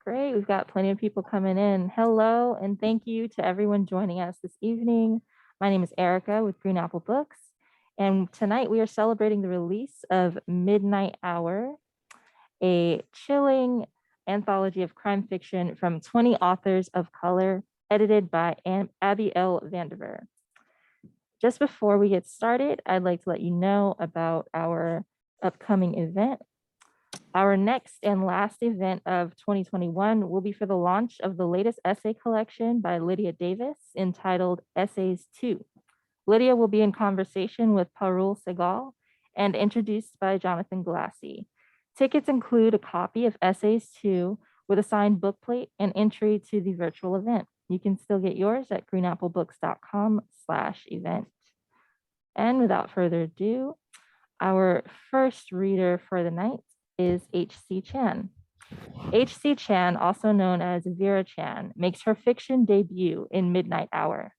Great. We've got plenty of people coming in. Hello, and thank you to everyone joining us this evening. My name is Erica with Green Apple Books, and tonight we are celebrating the release of Midnight Hour, a chilling anthology of crime fiction from 20 authors of color, edited by Abby L. Vandiver. Just before we get started, I'd like to let you know about our upcoming event. Our next and last event of 2021 will be for the launch of the latest essay collection by Lydia Davis entitled Essays 2. Lydia will be in conversation with Parul Segal and introduced by Jonathan Galassi. Tickets include a copy of Essays 2 with a signed bookplate and entry to the virtual event. You can still get yours at greenapplebooks.com/event. And without further ado, our first reader for the night is H.C. Chan. H.C. Chan, also known as Vera Chan, makes her fiction debut in Midnight Hour.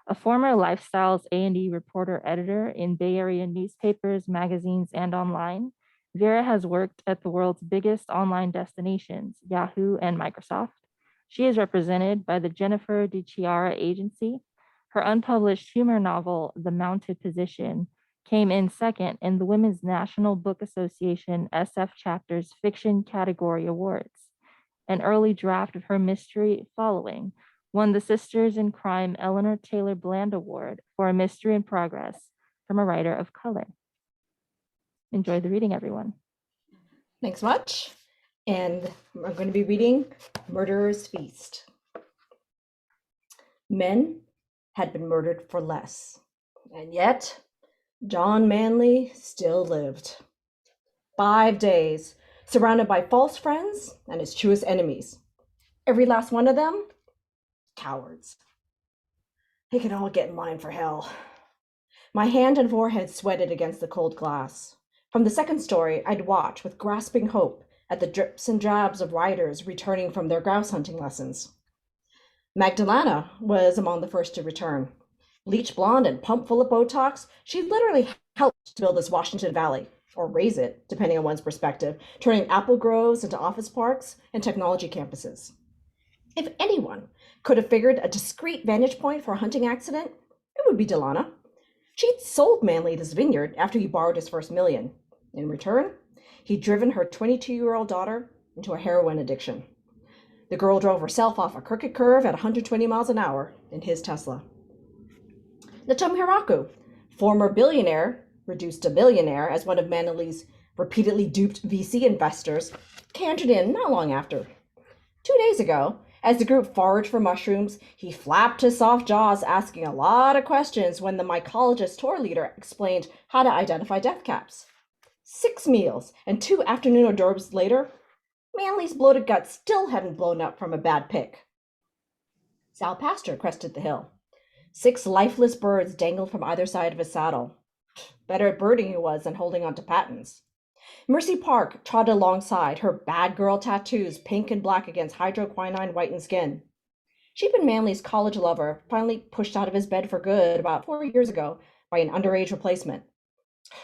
A former Lifestyles A&E reporter editor in Bay Area newspapers, magazines, and online, Vera has worked at the world's biggest online destinations, Yahoo and Microsoft. She is represented by the Jennifer DiChiara agency. Her unpublished humor novel, The Mounted Position, came in second in the Women's National Book Association SF Chapter's Fiction Category Awards. An early draft of her mystery, Following, won the Sisters in Crime Eleanor Taylor Bland Award for a mystery in progress from a writer of color. Enjoy the reading, everyone. Thanks much. And I'm going to be reading Murderer's Feast. Men had been murdered for less, and yet John Manley still lived. 5 days, surrounded by false friends and his truest enemies. Every last one of them, cowards. They can all get in line for hell. My hand and forehead sweated against the cold glass. From the second story, I'd watch with grasping hope at the drips and drabs of riders returning from their grouse hunting lessons. Magdalena was among the first to return. Bleach blonde and pump full of Botox, she literally helped to build this Washington Valley, or raise it, depending on one's perspective, turning apple groves into office parks and technology campuses. If anyone could have figured a discreet vantage point for a hunting accident, it would be Delana. She'd sold Manley this vineyard after he borrowed his first million. In return, he'd driven her 22-year-old daughter into a heroin addiction. The girl drove herself off a crooked curve at 120 miles an hour in his Tesla. Natom Hiraku, former billionaire, reduced to millionaire as one of Manley's repeatedly duped VC investors, cantered in not long after. 2 days ago, as the group foraged for mushrooms, he flapped his soft jaws, asking a lot of questions when the mycologist tour leader explained how to identify death caps. 6 meals and 2 afternoon hors d'oeuvres later, Manley's bloated gut still hadn't blown up from a bad pick. Sal Pastor crested the hill. 6 lifeless birds dangled from either side of his saddle. Better at birding he was than holding on to patents. Mercy Park trotted alongside, her bad girl tattoos pink and black against hydroquinine whitened skin. She'd been Manley's college lover, finally pushed out of his bed for good about 4 years ago by an underage replacement.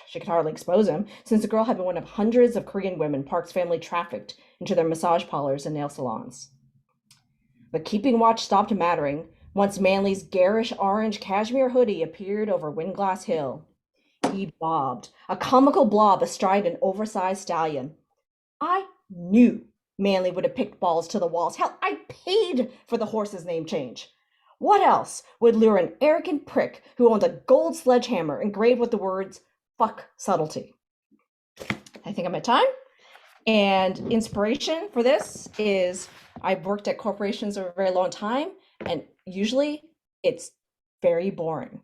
She could hardly expose him, since the girl had been one of hundreds of Korean women Park's family trafficked into their massage parlors and nail salons. But keeping watch stopped mattering once Manley's garish orange cashmere hoodie appeared over Windglass Hill. He bobbed, a comical blob astride an oversized stallion. I knew Manley would have picked balls to the walls. Hell, I paid for the horse's name change. What else would lure an arrogant prick who owned a gold sledgehammer engraved with the words, "Fuck subtlety"? I think I'm at time. And inspiration for this is I've worked at corporations for a very long time, and usually it's very boring.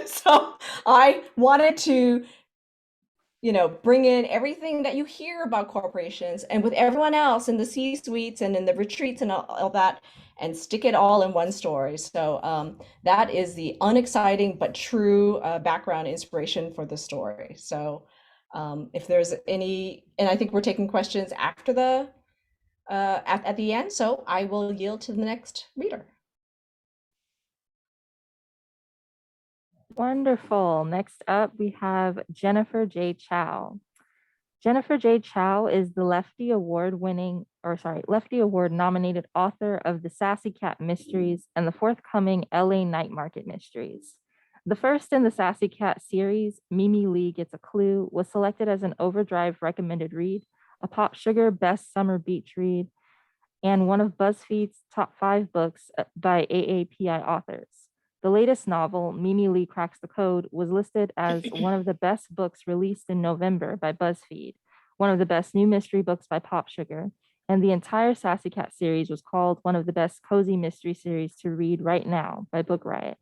So I wanted to, bring in everything that you hear about corporations and with everyone else in the C-suites and in the retreats and all that, and stick it all in one story. So that is the unexciting but true background inspiration for the story. So if there's any, and I think we're taking questions after the at the end, so I will yield to the next reader. Wonderful. Next up, we have Jennifer J. Chow. Jennifer J. Chow is the Lefty Award nominated author of the Sassy Cat Mysteries and the forthcoming LA Night Market Mysteries. The first in the Sassy Cat series, Mimi Lee Gets a Clue, was selected as an Overdrive recommended read, a Pop Sugar Best Summer Beach read, and one of BuzzFeed's top 5 books by AAPI authors. The latest novel, Mimi Lee Cracks the Code, was listed as one of the best books released in November by BuzzFeed, one of the best new mystery books by Pop Sugar, and the entire Sassy Cat series was called one of the best cozy mystery series to read right now by Book Riot.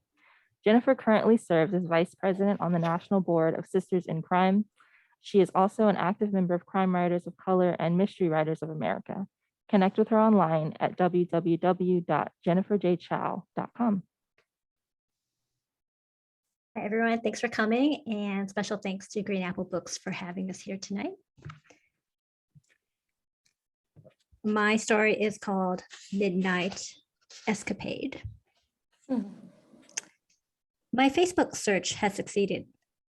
Jennifer currently serves as vice president on the national board of Sisters in Crime. She is also an active member of Crime Writers of Color and Mystery Writers of America. Connect with her online at www.jenniferjchow.com. Hi, everyone. Thanks for coming, and special thanks to Green Apple Books for having us here tonight. My story is called Midnight Escapade. My Facebook search has succeeded.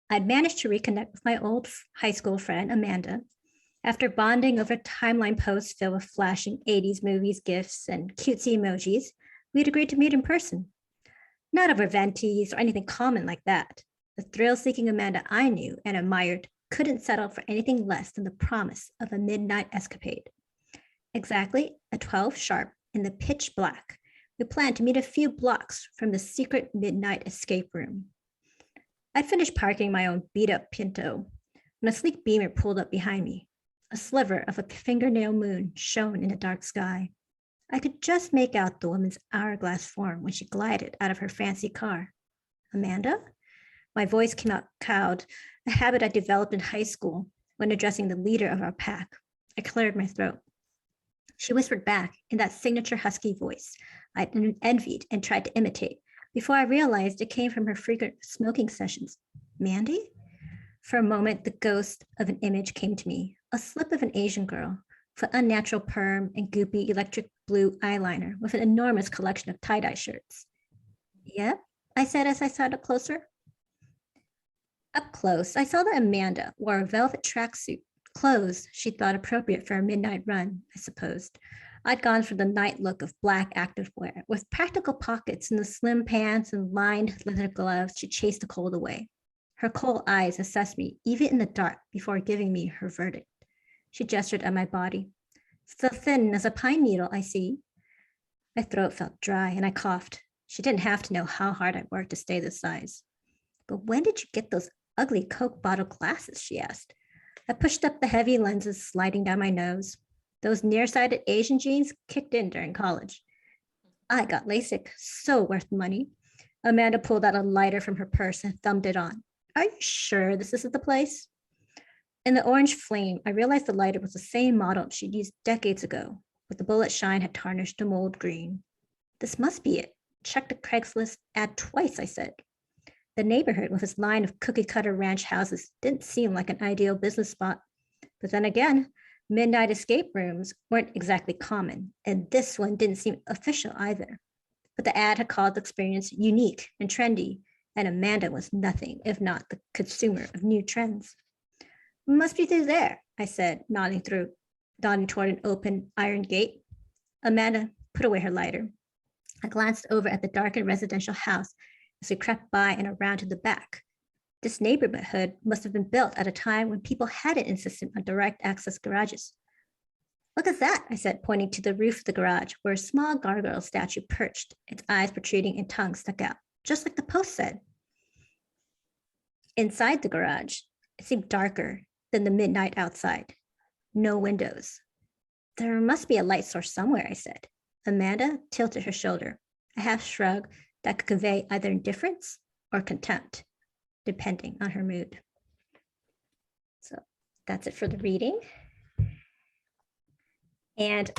I'd managed to reconnect with my old high school friend, Amanda, after bonding over timeline posts filled with flashing 80s movies, gifs, and cutesy emojis. We'd agreed to meet in person. Not over venties or anything common like that. The thrill-seeking Amanda I knew and admired couldn't settle for anything less than the promise of a midnight escapade. Exactly at 12 sharp in the pitch black, we planned to meet a few blocks from the secret midnight escape room. I'd finished parking my own beat-up Pinto when a sleek Beamer pulled up behind me. A sliver of a fingernail moon shone in the dark sky. I could just make out the woman's hourglass form when she glided out of her fancy car. Amanda? My voice came out cowed, a habit I developed in high school when addressing the leader of our pack. I cleared my throat. She whispered back in that signature husky voice I'd envied and tried to imitate before I realized it came from her frequent smoking sessions. Mandy? For a moment, the ghost of an image came to me, a slip of an Asian girl, with unnatural perm and goopy electric blue eyeliner with an enormous collection of tie-dye shirts. Yep, I said as I sat up closer. Up close, I saw that Amanda wore a velvet tracksuit, clothes she thought appropriate for a midnight run, I supposed. I'd gone for the night look of black activewear with practical pockets in the slim pants and lined leather gloves she chased the cold away. Her cold eyes assessed me even in the dark before giving me her verdict. She gestured at my body. Still thin as a pine needle, I see. My throat felt dry and I coughed. She didn't have to know how hard I worked to stay this size. But when did you get those ugly Coke bottle glasses, she asked. I pushed up the heavy lenses sliding down my nose. Those nearsighted Asian genes kicked in during college. I got LASIK, so worth the money. Amanda pulled out a lighter from her purse and thumbed it on. Are you sure this isn't the place? In the orange flame, I realized the lighter was the same model she'd used decades ago, but the bullet shine had tarnished the mold green. This must be it. Check the Craigslist ad twice, I said. The neighborhood with its line of cookie-cutter ranch houses didn't seem like an ideal business spot. But then again, midnight escape rooms weren't exactly common, and this one didn't seem official either. But the ad had called the experience unique and trendy, and Amanda was nothing if not the consumer of new trends. Must be through there, I said, nodding toward an open iron gate. Amanda put away her lighter. I glanced over at the darkened residential house as we crept by and around to the back. This neighborhood must have been built at a time when people hadn't insisted on direct access garages. Look at that, I said, pointing to the roof of the garage where a small gargoyle statue perched, its eyes protruding and tongue stuck out, just like the post said. Inside the garage, it seemed darker than the midnight outside. No windows. There must be a light source somewhere, I said. Amanda tilted her shoulder, a half shrug that could convey either indifference or contempt, depending on her mood. So that's it for the reading. And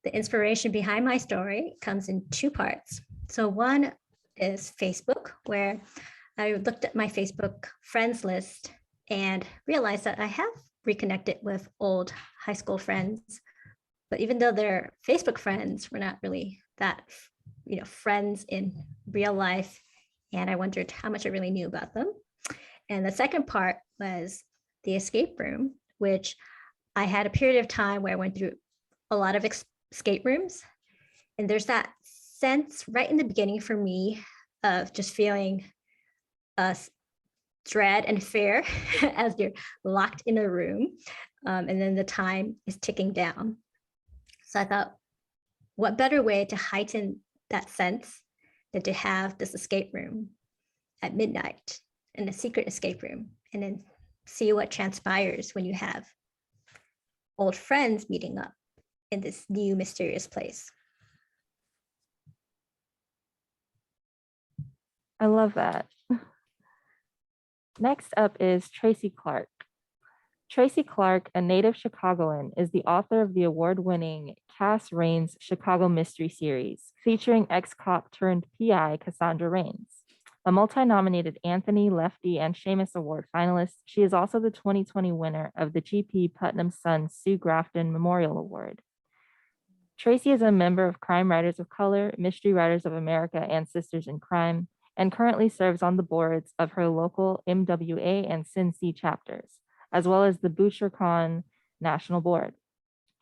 the inspiration behind my story comes in two parts. So one is Facebook, where I looked at my Facebook friends list and realized that I have reconnected with old high school friends, but even though they're Facebook friends, we're not really that, friends in real life. And I wondered how much I really knew about them. And the second part was the escape room, which I had a period of time where I went through a lot of escape rooms. And there's that sense right in the beginning for me of just feeling dread and fear as you're locked in a room. And then the time is ticking down. So I thought, what better way to heighten that sense than to have this escape room at midnight in a secret escape room, and then see what transpires when you have old friends meeting up in this new mysterious place. I love that. Next up is Tracy Clark. Tracy Clark, a native Chicagoan, is the author of the award-winning Cass Raines Chicago Mystery Series, featuring ex-cop turned PI Cassandra Raines. A multi-nominated Anthony, Lefty, and Seamus Award finalist, she is also the 2020 winner of the G.P. Putnam Sons Sue Grafton Memorial Award. Tracy is a member of Crime Writers of Color, Mystery Writers of America, and Sisters in Crime, and currently serves on the boards of her local MWA and SINC chapters, as well as the Bouchercon National Board.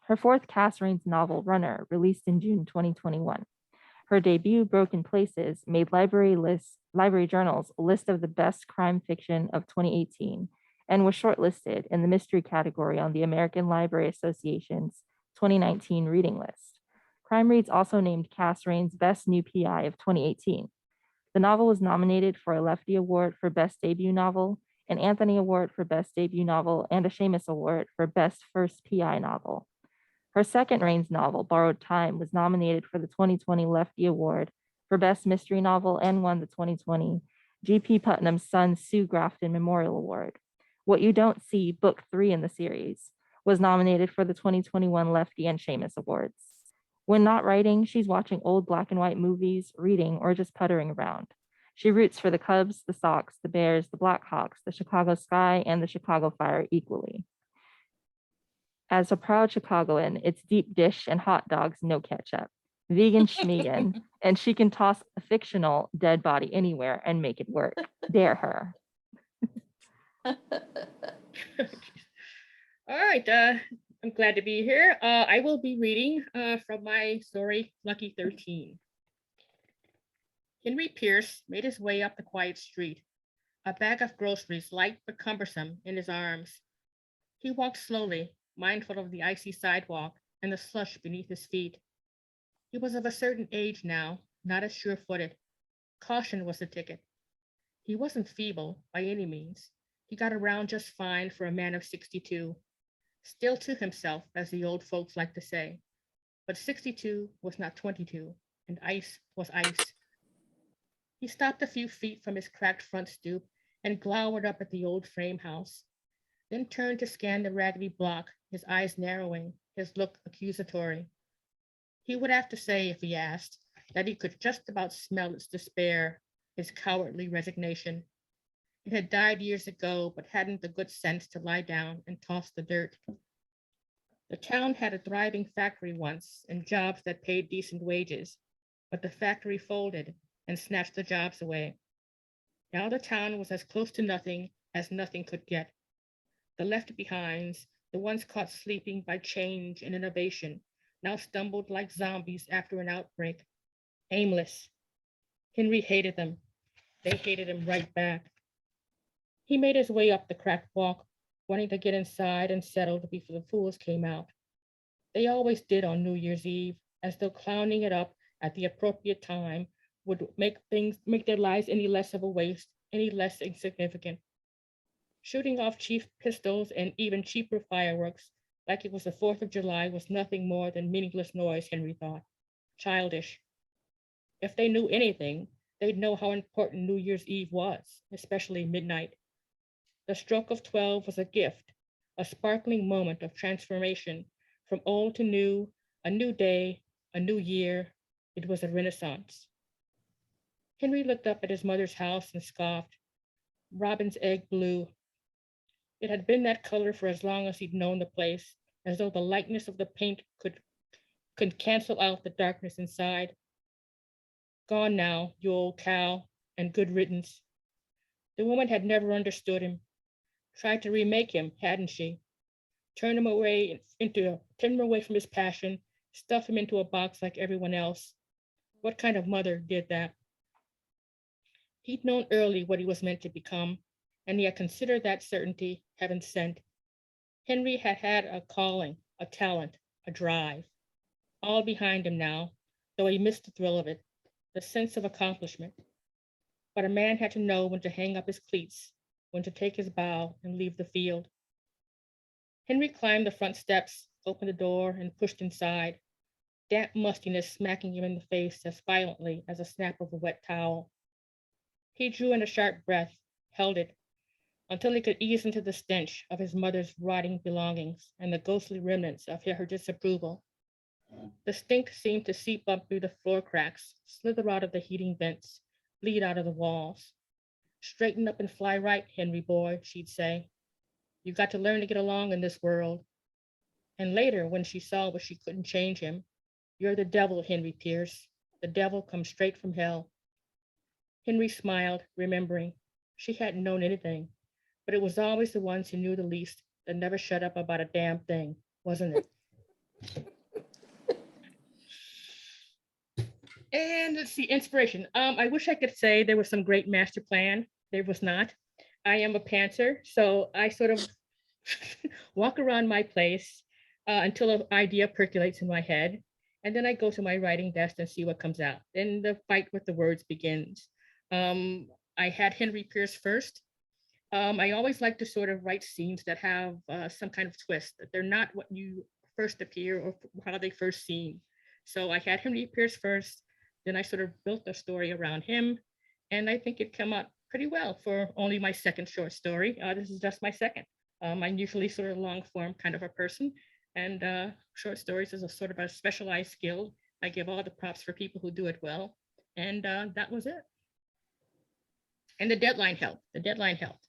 Her fourth Cass Raines novel, Runner, released in June 2021. Her debut, Broken Places, made Library Journal's list of the best crime fiction of 2018 and was shortlisted in the mystery category on the American Library Association's 2019 reading list. Crime Reads also named Cass Raines Best New PI of 2018. The novel was nominated for a Lefty Award for Best Debut Novel, an Anthony Award for Best Debut Novel, and a Seamus Award for Best First PI Novel. Her second Raines novel, Borrowed Time, was nominated for the 2020 Lefty Award for Best Mystery Novel and won the 2020 G.P. Putnam Sons Sue Grafton Memorial Award. What You Don't See, Book 3 in the series, was nominated for the 2021 Lefty and Seamus Awards. When not writing, she's watching old black and white movies, reading, or just puttering around. She roots for the Cubs, the Sox, the Bears, the Blackhawks, the Chicago Sky, and the Chicago Fire equally. As a proud Chicagoan, it's deep dish and hot dogs, no ketchup. Vegan schmegan, and she can toss a fictional dead body anywhere and make it work. Dare her. All right, I'm glad to be here. I will be reading from my story, Lucky 13. Henry Pierce made his way up the quiet street, a bag of groceries light but cumbersome in his arms. He walked slowly, mindful of the icy sidewalk and the slush beneath his feet. He was of a certain age now, not as sure-footed. Caution was the ticket. He wasn't feeble by any means. He got around just fine for a man of 62. Still to himself, as the old folks like to say. But 62 was not 22, and ice was ice. He stopped a few feet from his cracked front stoop and glowered up at the old frame house, then turned to scan the raggedy block, his eyes narrowing, his look accusatory. He would have to say, if he asked, that he could just about smell its despair, his cowardly resignation. It had died years ago, but hadn't the good sense to lie down and toss the dirt. The town had a thriving factory once and jobs that paid decent wages, but the factory folded and snatched the jobs away. Now the town was as close to nothing as nothing could get. The left behinds, the ones caught sleeping by change and innovation, now stumbled like zombies after an outbreak, aimless. Henry hated them. They hated him right back. He made his way up the cracked walk, wanting to get inside and settled before the fools came out. They always did on New Year's Eve, as though clowning it up at the appropriate time would make their lives any less of a waste, any less insignificant. Shooting off cheap pistols and even cheaper fireworks, like it was the 4th of July, was nothing more than meaningless noise, Henry thought. Childish. If they knew anything, they'd know how important New Year's Eve was, especially midnight. The stroke of 12 was a gift, a sparkling moment of transformation from old to new, a new day, a new year. It was a renaissance. Henry looked up at his mother's house and scoffed. Robin's egg blue. It had been that color for as long as he'd known the place, as though the lightness of the paint could cancel out the darkness inside. Gone now, you old cow, and good riddance. The woman had never understood him. Tried to remake him, hadn't she? turn him away from his passion, stuff him into a box like everyone else. What kind of mother did that? He'd known early what he was meant to become, and he had considered that certainty heaven sent. Henry had had a calling, a talent, a drive, all behind him now, though he missed the thrill of it, the sense of accomplishment. But a man had to know when to hang up his cleats, when to take his bow and leave the field. Henry climbed the front steps, opened the door, and pushed inside, damp mustiness smacking him in the face as violently as a snap of a wet towel. He drew in a sharp breath, held it, until he could ease into the stench of his mother's rotting belongings and the ghostly remnants of her disapproval. The stink seemed to seep up through the floor cracks, slither out of the heating vents, bleed out of the walls. Straighten up and fly right, Henry boy, she'd say. You've got to learn to get along in this world. And later, when she saw what she couldn't change him, you're the devil, Henry Pierce. The devil comes straight from hell. Henry smiled, remembering. She hadn't known anything, but it was always the ones who knew the least that never shut up about a damn thing, wasn't it? And let's see, inspiration. I wish I could say there was some great master plan. There was not. I am a pantser, so I sort of walk around my place until an idea percolates in my head. And then I go to my writing desk and see what comes out. Then the fight with the words begins. I had Henry Pierce first. I always like to sort of write scenes that have some kind of twist, that they're not what you first appear or how they first seem. So I had Henry Pierce first, then I sort of built the story around him, and I think it came out pretty well for only my second short story. This is just my second. I'm usually sort of long form kind of a person, and short stories is a sort of a specialized skill. I give all the props for people who do it well, and that was it. And the deadline helped. The deadline helped.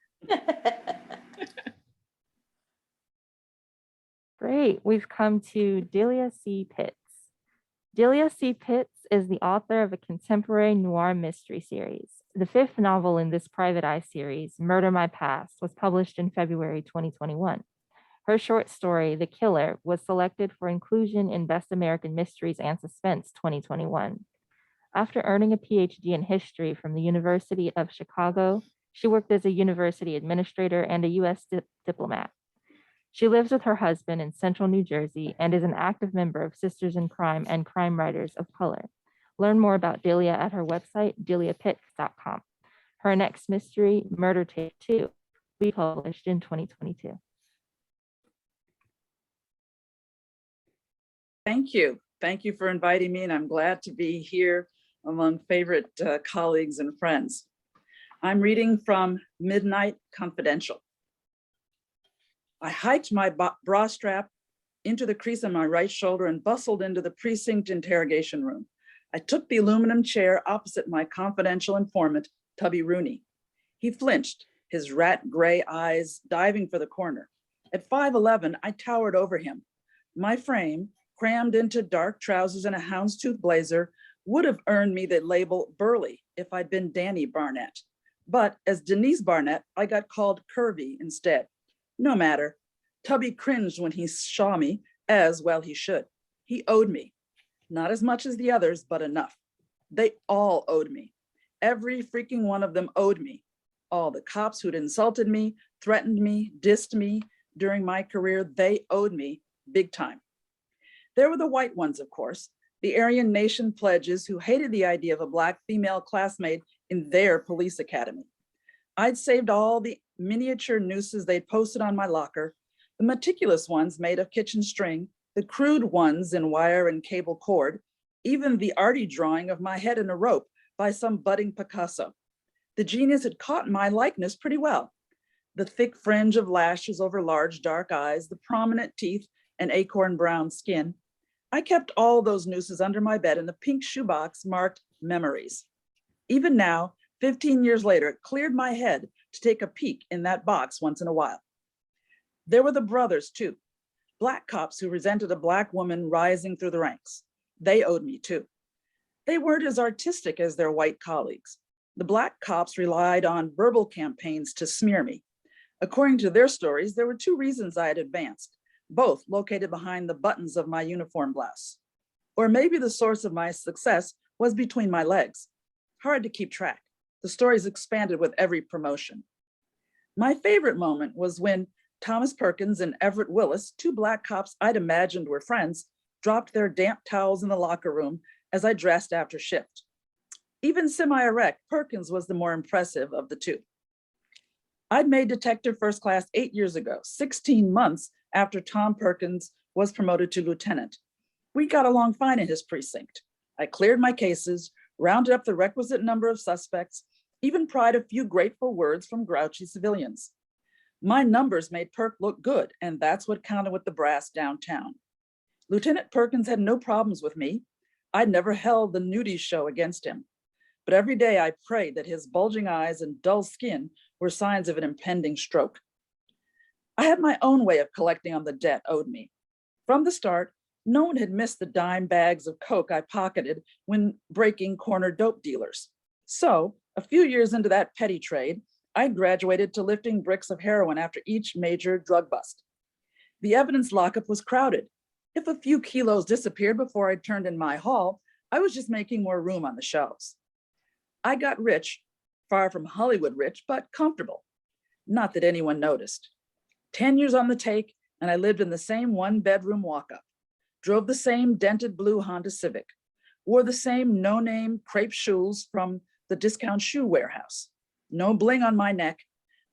Great. We've come to Delia C. Pitts. Delia C. Pitts is the author of a contemporary noir mystery series. The fifth novel in this private eye series, Murder My Past, was published in February 2021. Her short story, The Killer, was selected for inclusion in Best American Mysteries and Suspense 2021. After earning a PhD in history from the University of Chicago, she worked as a university administrator and a U.S. diplomat. She lives with her husband in central New Jersey and is an active member of Sisters in Crime and Crime Writers of Color. Learn more about Delia at her website, deliapitts.com. Her next mystery, Murder Tape 2, will be published in 2022. Thank you. Thank you for inviting me, and I'm glad to be here among favorite colleagues and friends. I'm reading from Midnight Confidential. I hiked my bra strap into the crease on my right shoulder and bustled into the precinct interrogation room. I took the aluminum chair opposite my confidential informant, Tubby Rooney. He flinched, his rat gray eyes diving for the corner. At 5'11", I towered over him. My frame, crammed into dark trousers and a houndstooth blazer, would have earned me the label burly if I'd been Danny Barnett. But as Denise Barnett, I got called curvy instead. No matter. Tubby cringed when he saw me, as well he should. He owed me. Not as much as the others, but enough. They all owed me. Every freaking one of them owed me. All the cops who'd insulted me, threatened me, dissed me during my career, they owed me big time. There were the white ones, of course, the Aryan Nation pledges who hated the idea of a Black female classmate in their police academy. I'd saved all the miniature nooses they'd posted on my locker, the meticulous ones made of kitchen string, the crude ones in wire and cable cord, even the arty drawing of my head in a rope by some budding Picasso. The genius had caught my likeness pretty well. The thick fringe of lashes over large dark eyes, the prominent teeth and acorn brown skin. I kept all those nooses under my bed in the pink shoebox marked memories. Even now, 15 years later, it cleared my head to take a peek in that box once in a while. There were the brothers too, Black cops who resented a Black woman rising through the ranks. They owed me too. They weren't as artistic as their white colleagues. The Black cops relied on verbal campaigns to smear me. According to their stories, there were two reasons I had advanced. both located behind the buttons of my uniform blouse. Or maybe the source of my success was between my legs. Hard to keep track. The stories expanded with every promotion. My favorite moment was when Thomas Perkins and Everett Willis, two Black cops I'd imagined were friends, dropped their damp towels in the locker room as I dressed after shift. Even semi-erect, Perkins was the more impressive of the two. I'd made detective first class 8 years ago, 16 months after Tom Perkins was promoted to lieutenant. We got along fine in his precinct. I cleared my cases, rounded up the requisite number of suspects, even pried a few grateful words from grouchy civilians. My numbers made Perk look good, and that's what counted with the brass downtown. Lieutenant Perkins had no problems with me. I'd never held the nudies show against him. But every day I prayed that his bulging eyes and dull skin were signs of an impending stroke. I had my own way of collecting on the debt owed me. From the start, no one had missed the dime bags of coke I pocketed when breaking corner dope dealers. So, a few years into that petty trade, I graduated to lifting bricks of heroin after each major drug bust. The evidence lockup was crowded. If a few kilos disappeared before I turned in my haul, I was just making more room on the shelves. I got rich, far from Hollywood rich, but comfortable. Not that anyone noticed. 10 years on the take, and I lived in the same one-bedroom walk-up, drove the same dented blue Honda Civic, wore the same no-name crepe shoes from the discount shoe warehouse, no bling on my neck,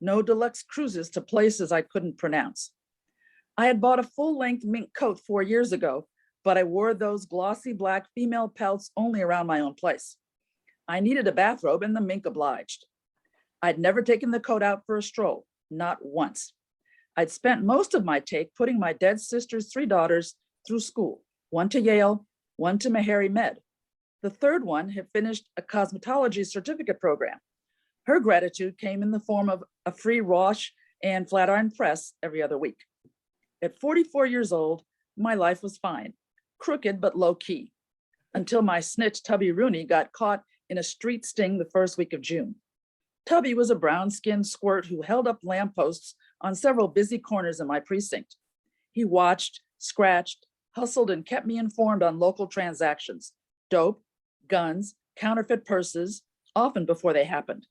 no deluxe cruises to places I couldn't pronounce. I had bought a full-length mink coat 4 years ago, but I wore those glossy black female pelts only around my own place. I needed a bathrobe and the mink obliged. I'd never taken the coat out for a stroll, not once. I'd spent most of my take putting my dead sister's 3 daughters through school, one to Yale, one to Meharry Med. The third one had finished a cosmetology certificate program. Her gratitude came in the form of a free wash and flat iron press every other week. At 44 years old, my life was fine, crooked but low key, until my snitch Tubby Rooney got caught in a street sting the first week of June. Tubby was a brown-skinned squirt who held up lampposts on several busy corners in my precinct. He watched, scratched, hustled, and kept me informed on local transactions, dope, guns, counterfeit purses, often before they happened.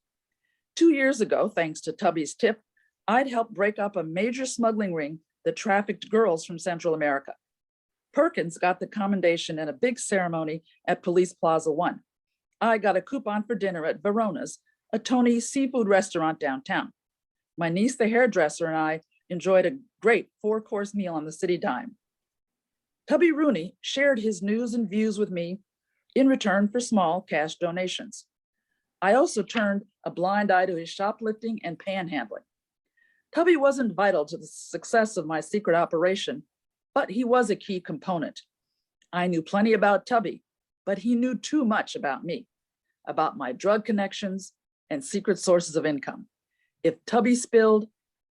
2 years ago, thanks to Tubby's tip, I'd helped break up a major smuggling ring that trafficked girls from Central America. Perkins got the commendation in a big ceremony at Police Plaza 1. I got a coupon for dinner at Verona's, a Tony seafood restaurant downtown. My niece, the hairdresser, and I enjoyed a great 4-course meal on the city dime. Tubby Rooney shared his news and views with me in return for small cash donations. I also turned a blind eye to his shoplifting and panhandling. Tubby wasn't vital to the success of my secret operation, but he was a key component. I knew plenty about Tubby, but he knew too much about me, about my drug connections and secret sources of income. If Tubby spilled,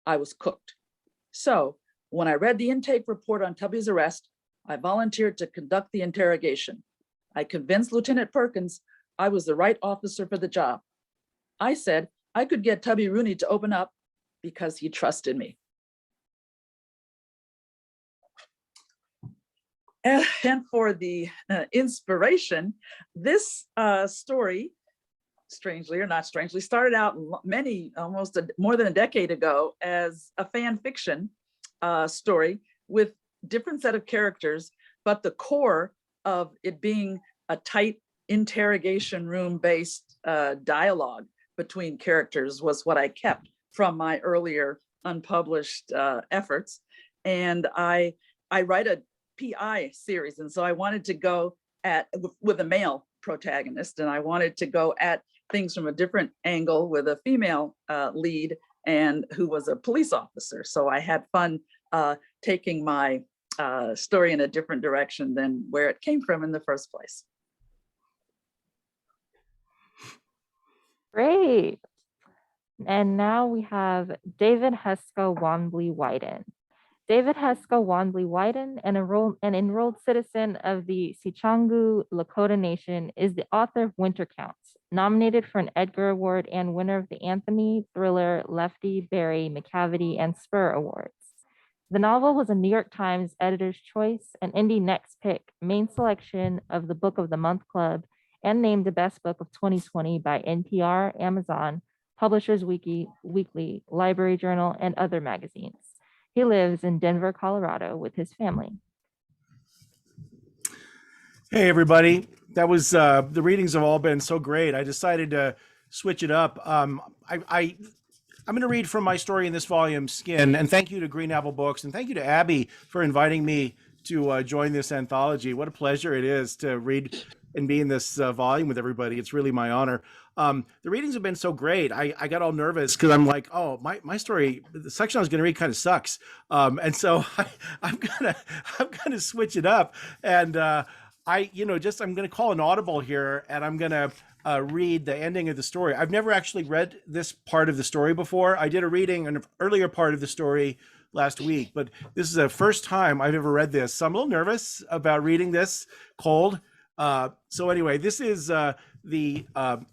I was cooked. So when I read the intake report on Tubby's arrest, I volunteered to conduct the interrogation. I convinced Lieutenant Perkins I was the right officer for the job. I said I could get Tubby Rooney to open up because he trusted me. And for the inspiration, this story, strangely or not strangely, started out more than a decade ago as a fan fiction story with different set of characters, but the core of it being a tight interrogation room based dialogue between characters was what I kept from my earlier unpublished efforts. And I write a PI series, and so I wanted to go with a male protagonist, and I wanted to go at things from a different angle with a female lead and who was a police officer. So I had fun taking my story in a different direction than where it came from in the first place. Great. And now we have David Heska Wambli Weiden. David Heska Wambli Weiden, an enrolled citizen of the Sichangu Lakota Nation, is the author of Winter Counts, nominated for an Edgar Award and winner of the Anthony, Thriller, Lefty, Barry, McCavity, and Spur Awards. The novel was a New York Times Editor's Choice, an Indie Next Pick, main selection of the Book of the Month Club, and named the best book of 2020 by NPR, Amazon, Publishers Weekly, Library Journal, and other magazines. He lives in Denver, Colorado with his family. Hey, everybody. That was the readings have all been so great. I decided to switch it up. I'm going to read from my story in this volume, Skin, and thank you to Green Apple Books, and thank you to Abby for inviting me to join this anthology. What a pleasure it is to read and be in this volume with everybody. It's really my honor. The readings have been so great. I got all nervous because I'm like, oh, my story, the section I was going to read kind of sucks, and so I'm gonna switch it up, and I'm going to call an audible here, and I'm going to read the ending of the story. I've never actually read this part of the story before. I did a reading an earlier part of the story last week, but this is the first time I've ever read this. So I'm a little nervous about reading this cold. So anyway, this is the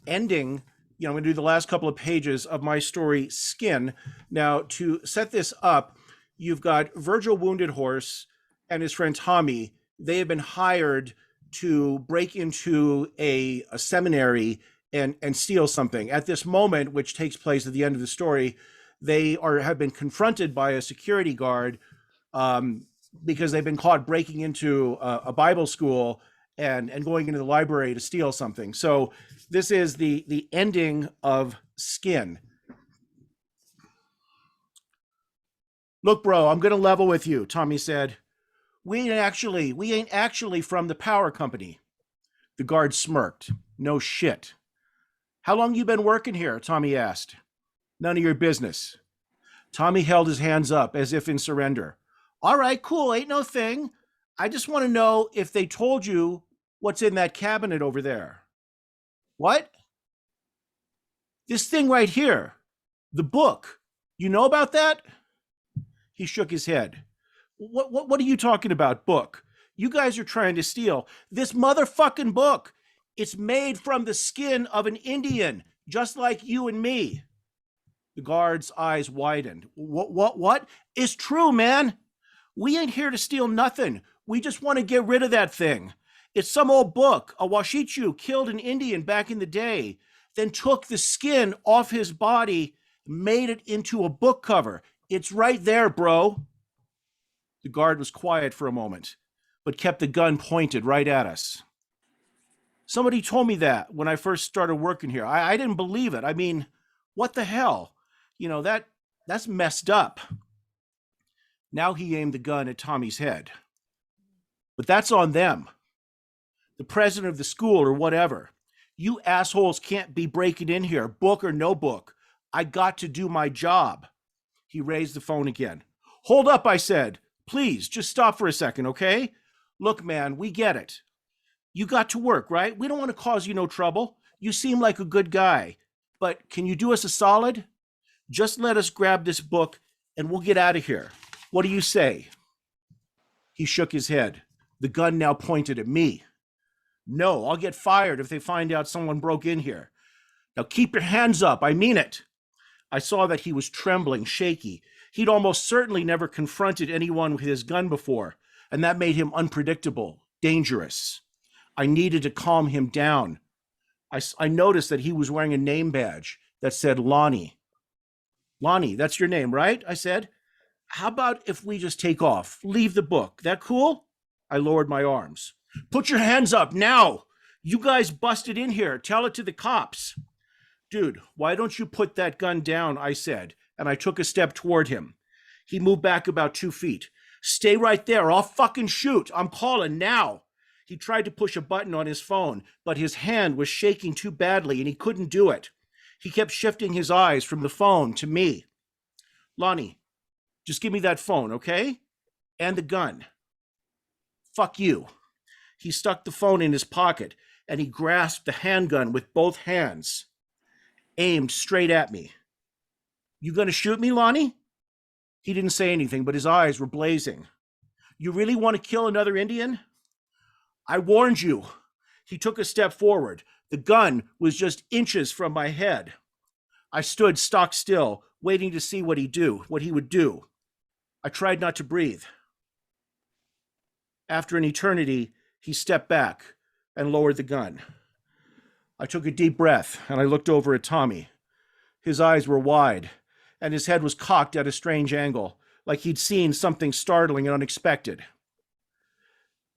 ending. I'm going to do the last couple of pages of my story, Skin. Now, to set this up, you've got Virgil Wounded Horse and his friend Tommy. They have been hired to break into a seminary and steal something. At this moment, which takes place at the end of the story, they have been confronted by a security guard because they've been caught breaking into a Bible school and going into the library to steal something. So this is the ending of Skin. Look, bro, I'm going to level with you, Tommy said. We ain't actually from the power company. The guard smirked. No shit. How long you been working here? Tommy asked. None of your business. Tommy held his hands up as if in surrender. All right, cool, ain't no thing. I just want to know if they told you what's in that cabinet over there. What? This thing right here. The book. You know about that? He shook his head. What are you talking about, book? You guys are trying to steal this motherfucking book. It's made from the skin of an Indian, just like you and me. The guard's eyes widened. What? It's true, man. We ain't here to steal nothing. We just want to get rid of that thing. It's some old book. A Washichu killed an Indian back in the day, then took the skin off his body, made it into a book cover. It's right there, bro. The guard was quiet for a moment, but kept the gun pointed right at us. Somebody told me that when I first started working here. I didn't believe it. I mean, what the hell? That's messed up. Now he aimed the gun at Tommy's head. But that's on them. The president of the school or whatever. You assholes can't be breaking in here, book or no book. I got to do my job. He raised the phone again. Hold up, I said. Please, just stop for a second, okay? Look, man, we get it. You got to work, right? We don't want to cause you no trouble. You seem like a good guy. But can you do us a solid? Just let us grab this book and we'll get out of here. What do you say? He shook his head. The gun now pointed at me. No, I'll get fired if they find out someone broke in here. Now keep your hands up. I mean it. I saw that he was trembling, shaky. He'd almost certainly never confronted anyone with his gun before, and that made him unpredictable, dangerous. I needed to calm him down. I noticed that he was wearing a name badge that said Lonnie. Lonnie, that's your name, right? I said. How about if we just take off, leave the book? That cool? I lowered my arms. Put your hands up now. You guys busted in here. Tell it to the cops. Dude, why don't you put that gun down? I said, and I took a step toward him. He moved back about 2 feet. Stay right there. I'll fucking shoot. I'm calling now. He tried to push a button on his phone, but his hand was shaking too badly and he couldn't do it. He kept shifting his eyes from the phone to me. Lonnie, just give me that phone, okay? And the gun. Fuck you. He stuck the phone in his pocket and he grasped the handgun with both hands, aimed straight at me. You gonna shoot me, Lonnie? He didn't say anything, but his eyes were blazing. You really want to kill another Indian? I warned you. He took a step forward. The gun was just inches from my head. I stood stock still, waiting to see what he would do. I tried not to breathe. After an eternity, he stepped back and lowered the gun. I took a deep breath and I looked over at Tommy. His eyes were wide and his head was cocked at a strange angle, like he'd seen something startling and unexpected.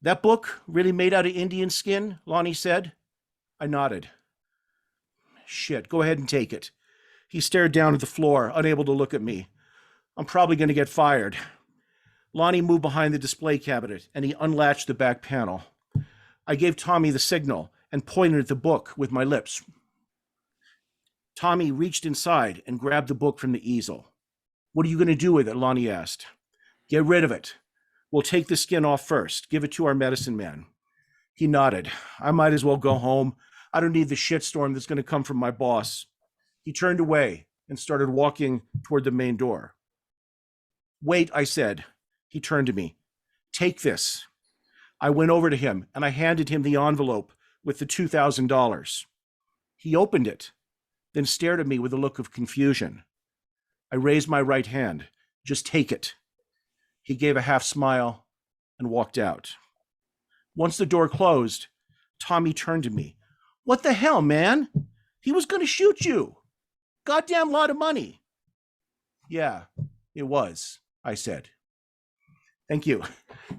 That book really made out of Indian skin? Lonnie said. I nodded. Shit, go ahead and take it. He stared down at the floor, unable to look at me. I'm probably going to get fired. Lonnie moved behind the display cabinet and he unlatched the back panel. I gave Tommy the signal and pointed at the book with my lips. Tommy reached inside and grabbed the book from the easel. What are you going to do with it? Lonnie asked. Get rid of it. We'll take the skin off first. Give it to our medicine man. He nodded. I might as well go home. I don't need the shitstorm that's going to come from my boss. He turned away and started walking toward the main door. Wait, I said. He turned to me. Take this. I went over to him and I handed him the envelope with the $2,000. He opened it, then stared at me with a look of confusion. I raised my right hand. Just take it. He gave a half smile and walked out. Once the door closed, Tommy turned to me. What the hell, man? He was going to shoot you. Goddamn lot of money. Yeah, it was, I said. Thank you.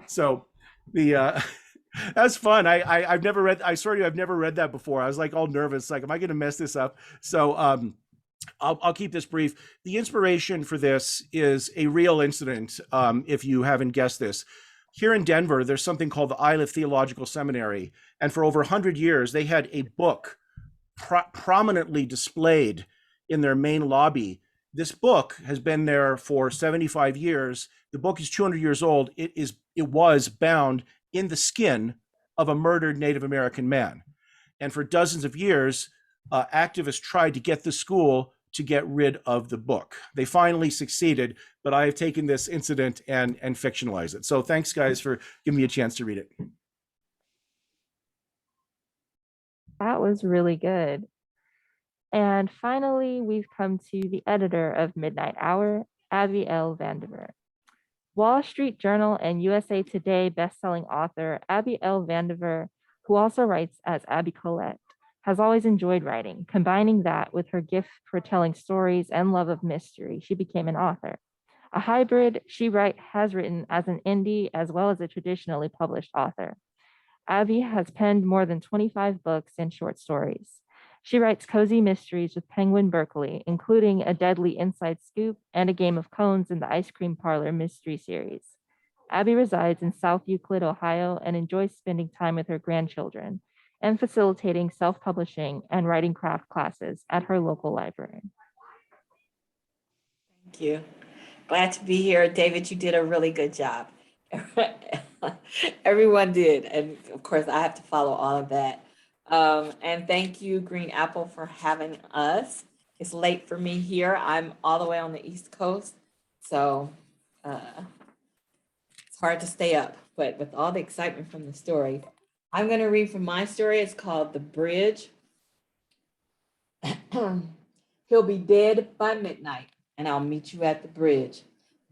So that's fun. I've never read, I swear to you, I've never read that before. I was like all nervous, like, am I going to mess this up? So I'll keep this brief. The inspiration for this is a real incident, if you haven't guessed this. Here in Denver, there's something called the Iliff Theological Seminary. And for over 100 years, they had a book prominently displayed in their main lobby. This book has been there for 75 years. The book is 200 years old. It was bound in the skin of a murdered Native American man. And for dozens of years, activists tried to get the school to get rid of the book. They finally succeeded, but I have taken this incident and fictionalized it. So thanks, guys, for giving me a chance to read it. That was really good. And finally, we've come to the editor of Midnight Hour, Abby L. Vandiver. Wall Street Journal and USA Today bestselling author Abby L. Vandiver, who also writes as Abby Colette, has always enjoyed writing. Combining that with her gift for telling stories and love of mystery, she became an author. A hybrid she has written as an indie as well as a traditionally published author. Abby has penned more than 25 books and short stories. She writes cozy mysteries with Penguin Berkeley, including a deadly inside scoop and a game of cones in the Ice Cream Parlor mystery series. Abby resides in South Euclid, Ohio, and enjoys spending time with her grandchildren and facilitating self-publishing and writing craft classes at her local library. Thank you. Glad to be here. David, you did a really good job. Everyone did. And of course, I have to follow all of that. And thank you, Green Apple, for having us. It's late for me here. I'm all the way on the East Coast. So it's hard to stay up. But with all the excitement from the story, I'm going to read from my story. It's called The Bridge. He'll be dead by midnight, and I'll meet you at the bridge.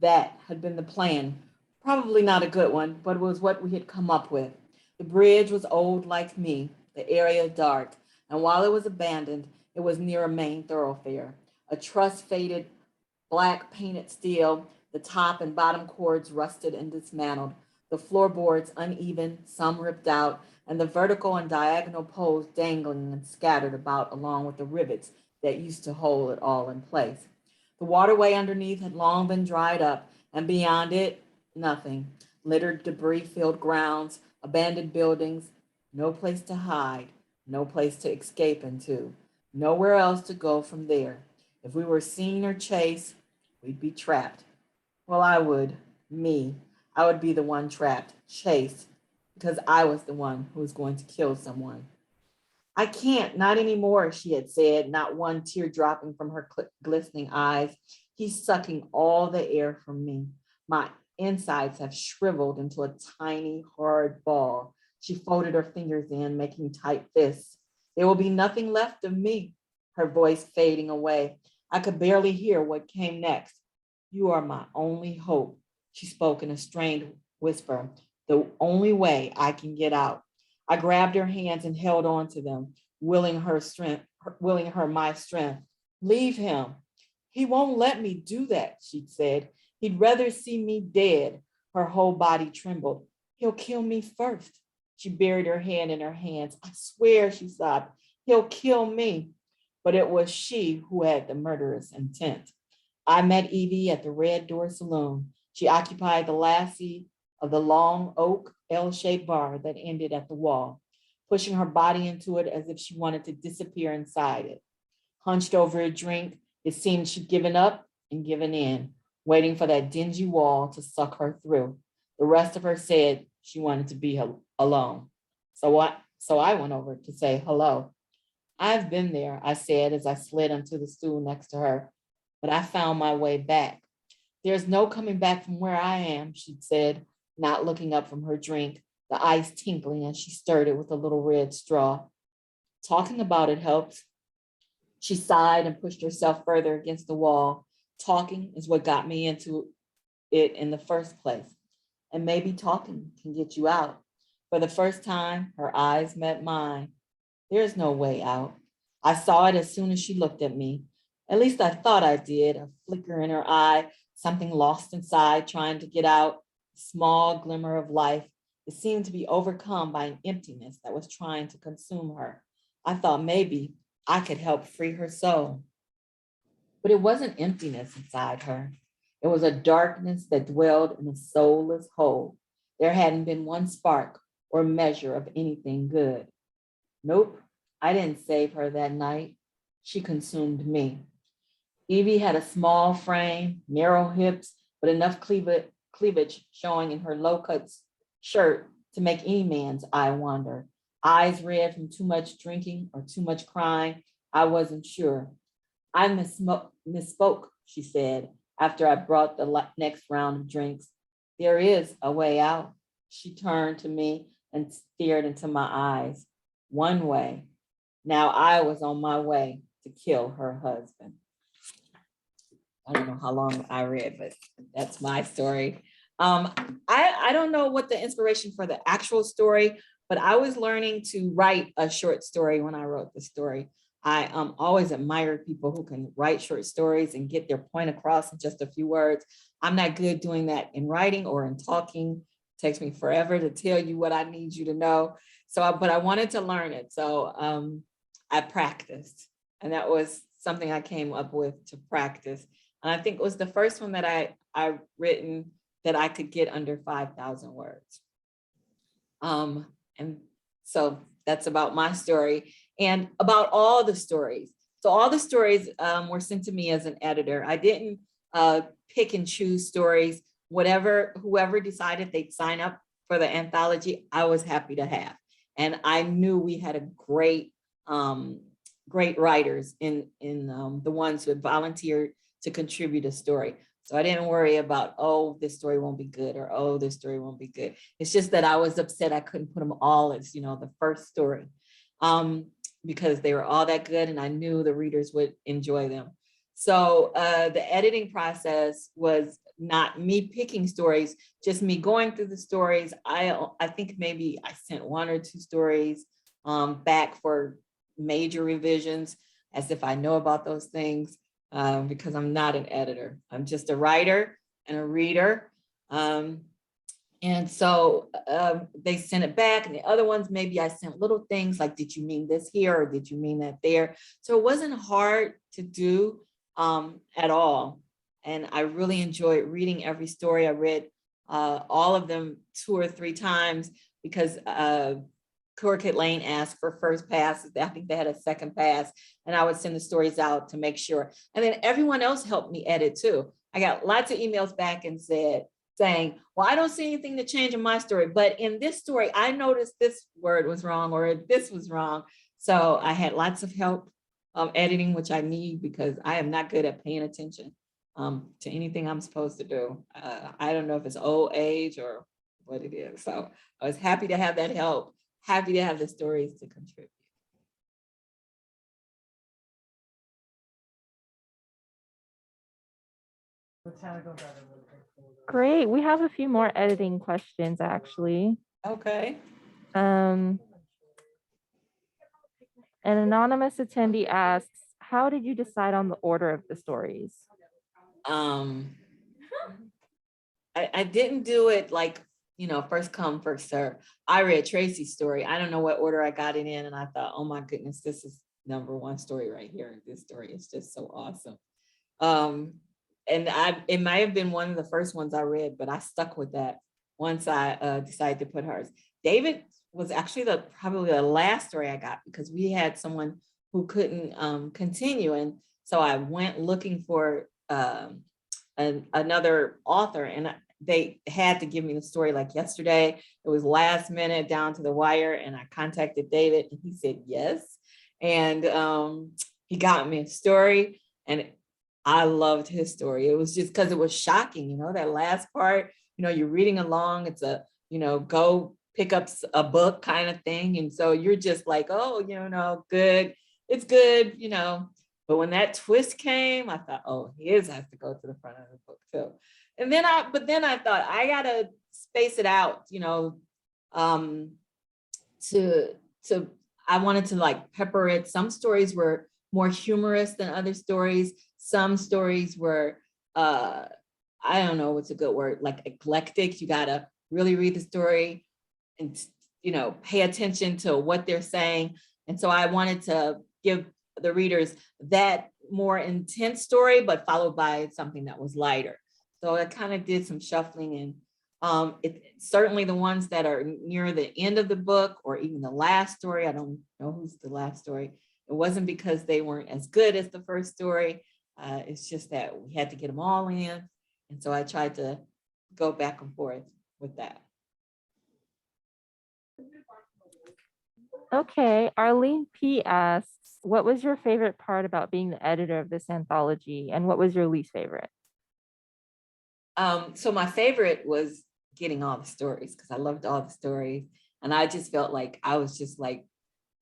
That had been the plan. Probably not a good one, but it was what we had come up with. The bridge was old like me, the area dark, and while it was abandoned, it was near a main thoroughfare. A truss faded, black painted steel, the top and bottom cords rusted and dismantled, the floorboards uneven, some ripped out, and the vertical and diagonal poles dangling and scattered about along with the rivets that used to hold it all in place. The waterway underneath had long been dried up, and beyond it, nothing. Littered debris-filled grounds, abandoned buildings, no place to hide, no place to escape into, nowhere else to go from there. If we were seen or chased, we'd be trapped. Well, I would be the one trapped, chased, because I was the one who was going to kill someone. I can't, not anymore, she had said, not one tear dropping from her glistening eyes. He's sucking all the air from me. My insides have shriveled into a tiny, hard ball. She folded her fingers in, making tight fists. There will be nothing left of me, her voice fading away. I could barely hear what came next. You are my only hope. She spoke in a strained whisper. The only way I can get out. I grabbed her hands and held on to them, willing her my strength. Leave him. He won't let me do that, she said. He'd rather see me dead. Her whole body trembled. He'll kill me first. She buried her hand in her hands. I swear, she sobbed, he'll kill me. But it was she who had the murderous intent. I met Evie at the Red Door Saloon. She occupied the lassie of the long oak L-shaped bar that ended at the wall, pushing her body into it as if she wanted to disappear inside it. Hunched over a drink, it seemed she'd given up and given in, waiting for that dingy wall to suck her through. The rest of her said she wanted to be alone. So I went over to say hello. I've been there, I said as I slid onto the stool next to her, but I found my way back. There's no coming back from where I am, she said, not looking up from her drink, the ice tinkling as she stirred it with a little red straw. Talking about it helps. She sighed and pushed herself further against the wall. Talking is what got me into it in the first place. And maybe talking can get you out. For the first time, her eyes met mine. There's no way out. I saw it as soon as she looked at me. At least I thought I did. A flicker in her eye, something lost inside, trying to get out, a small glimmer of life. It seemed to be overcome by an emptiness that was trying to consume her. I thought maybe I could help free her soul. But it wasn't emptiness inside her. It was a darkness that dwelled in a soulless hole. There hadn't been one spark or measure of anything good. Nope, I didn't save her that night. She consumed me. Evie had a small frame, narrow hips, but enough cleavage showing in her low-cut shirt to make any man's eye wander. Eyes red from too much drinking or too much crying. I wasn't sure. I misspoke, she said, after I brought the next round of drinks. There is a way out. She turned to me and stared into my eyes. One way. Now I was on my way to kill her husband. I don't know how long I read, but that's my story. I don't know what the inspiration for the actual story, but I was learning to write a short story when I wrote the story. I always admire people who can write short stories and get their point across in just a few words. I'm not good doing that in writing or in talking. It takes me forever to tell you what I need you to know. But I wanted to learn it. So I practiced, and that was something I came up with to practice. And I think it was the first one that I written that I could get under 5,000 words. And so that's about my story and about all the stories. So all the stories were sent to me as an editor. I didn't pick and choose stories. Whoever decided they'd sign up for the anthology, I was happy to have. And I knew we had a great writers in the ones who had volunteered to contribute a story. So I didn't worry about, oh, this story won't be good, or oh, this story won't be good. It's just that I was upset I couldn't put them all as, the first story, because they were all that good and I knew the readers would enjoy them. So the editing process was not me picking stories, just me going through the stories. I think maybe I sent one or two stories back for major revisions, as if I know about those things, because I'm not an editor. I'm just a writer and a reader. And so they sent it back, and the other ones, maybe I sent little things like, did you mean this here or did you mean that there? So it wasn't hard to do at all. And I really enjoyed reading every story. I read all of them 2 or 3 times because Crooked Lane asked for first pass. I think they had a second pass, and I would send the stories out to make sure. And then everyone else helped me edit too. I got lots of emails back and saying, well, I don't see anything to change in my story, but in this story, I noticed this word was wrong or this was wrong. So I had lots of help editing, which I need because I am not good at paying attention to anything I'm supposed to do. I don't know if it's old age or what it is. So I was happy to have that help. Happy to have the stories to contribute. Great. We have a few more editing questions actually. Okay. An anonymous attendee asks, how did you decide on the order of the stories? I didn't do it like, first come, first serve. I read Tracy's story. I don't know what order I got it in. And I thought, oh my goodness, this is number one story right here. This story is just so awesome. And it might have been one of the first ones I read, but I stuck with that once I decided to put hers. David was actually probably the last story I got because we had someone who couldn't continue. And so I went looking for another author, and they had to give me the story like yesterday. It was last minute down to the wire, and I contacted David and he said yes. And he got me a story, and I loved his story. It was just because it was shocking, that last part, you're reading along, it's a, go pick up a book kind of thing. And so you're just like, oh, good, it's good, But when that twist came, I thought, oh, his has to go to the front of the book too. And then I thought I gotta space it out, I wanted to like pepper it. Some stories were more humorous than other stories. Some stories were, I don't know what's a good word, like eclectic. You gotta really read the story and, pay attention to what they're saying. And so I wanted to give the readers that more intense story, but followed by something that was lighter. So I kind of did some shuffling, and certainly the ones that are near the end of the book or even the last story, I don't know who's the last story. It wasn't because they weren't as good as the first story. It's just that we had to get them all in. And so I tried to go back and forth with that. Okay, Arlene P asks, what was your favorite part about being the editor of this anthology, and what was your least favorite? So my favorite was getting all the stories because I loved all the stories. And I just felt like I was just like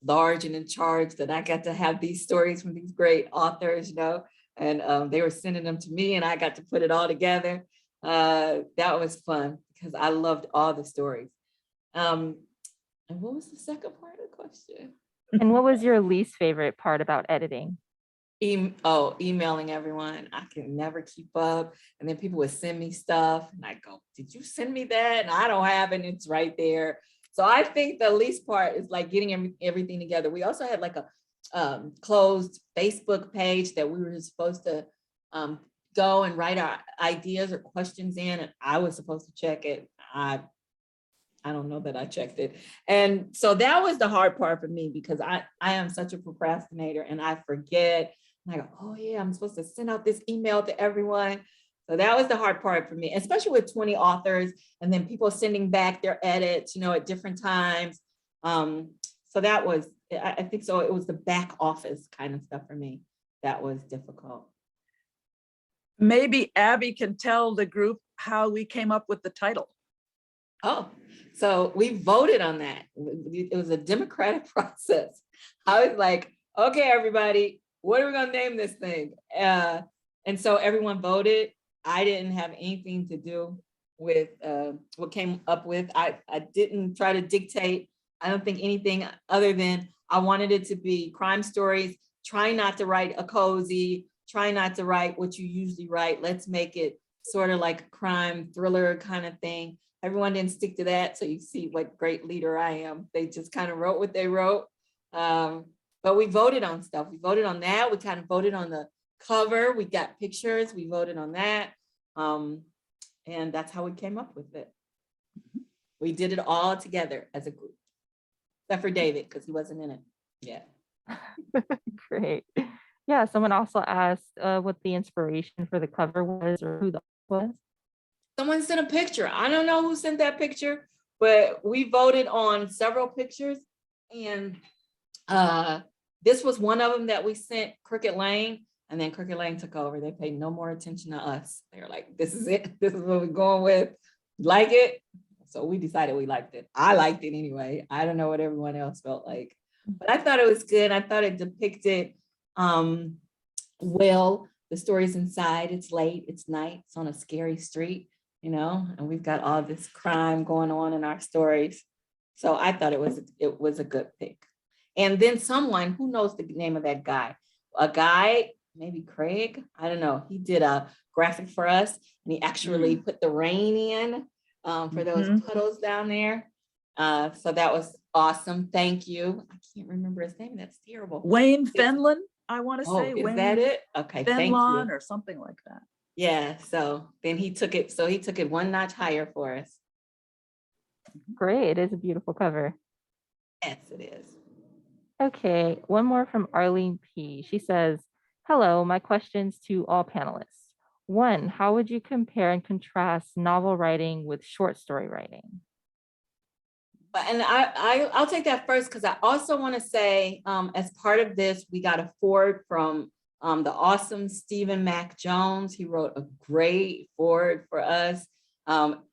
large and in charge, that I got to have these stories from these great authors, and they were sending them to me and I got to put it all together. That was fun because I loved all the stories. And what was the second part of the question? And what was your least favorite part about editing? Emailing everyone. I can never keep up. And then people would send me stuff and I go, did you send me that? And I don't have it. It's right there. So I think the least part is like getting everything together. We also had like a closed Facebook page that we were supposed to go and write our ideas or questions in, and I was supposed to check it. I don't know that I checked it. And so that was the hard part for me because I am such a procrastinator and I forget. And I go, oh yeah, I'm supposed to send out this email to everyone. So that was the hard part for me, especially with 20 authors and then people sending back their edits, at different times. So that was, I think so it was the back office kind of stuff for me that was difficult. Maybe Abby can tell the group how we came up with the title. Oh, so we voted on that. It was a democratic process. I was like, okay, everybody, what are we gonna name this thing? And so everyone voted. I didn't have anything to do with what came up with. I didn't try to dictate, I don't think anything other than I wanted it to be crime stories, try not to write a cozy, try not to write what you usually write. Let's make it sort of like a crime thriller kind of thing. Everyone didn't stick to that. So you see what great leader I am. They just kind of wrote what they wrote. But we voted on stuff. We voted on that. We kind of voted on the cover. We got pictures. We voted on that. And that's how we came up with it. We did it all together as a group, except for David, because he wasn't in it yet. Great. Yeah, someone also asked what the inspiration for the cover was or who the was. Someone sent a picture. I don't know who sent that picture, but we voted on several pictures. And this was one of them that we sent Crooked Lane, and then Crooked Lane took over. They paid no more attention to us. They were like, this is it. This is what we're going with. Like it? So we decided we liked it. I liked it anyway. I don't know what everyone else felt like, but I thought it was good. I thought it depicted well the story's inside, it's late, it's night, it's on a scary street, and we've got all this crime going on in our stories. So I thought it was a good pick. And then someone, who knows the name of that guy? A guy, maybe Craig, I don't know. He did a graphic for us, and he actually put the rain in for those puddles down there. So that was awesome. Thank you. I can't remember his name. That's terrible. Wayne Fenlon, I want to Oh, say. is Wayne that it? Okay, thank Fenlon you. or something like that. Yeah, so then he took it one notch higher for us. Great. It is a beautiful cover. Yes, it is. Okay, one more from Arlene P. She says, hello, my questions to all panelists. One, how would you compare and contrast novel writing with short story writing? And I'll take that first, because I also want to say, as part of this, we got a forward from the awesome Stephen Mac Jones. He wrote a great forward for us.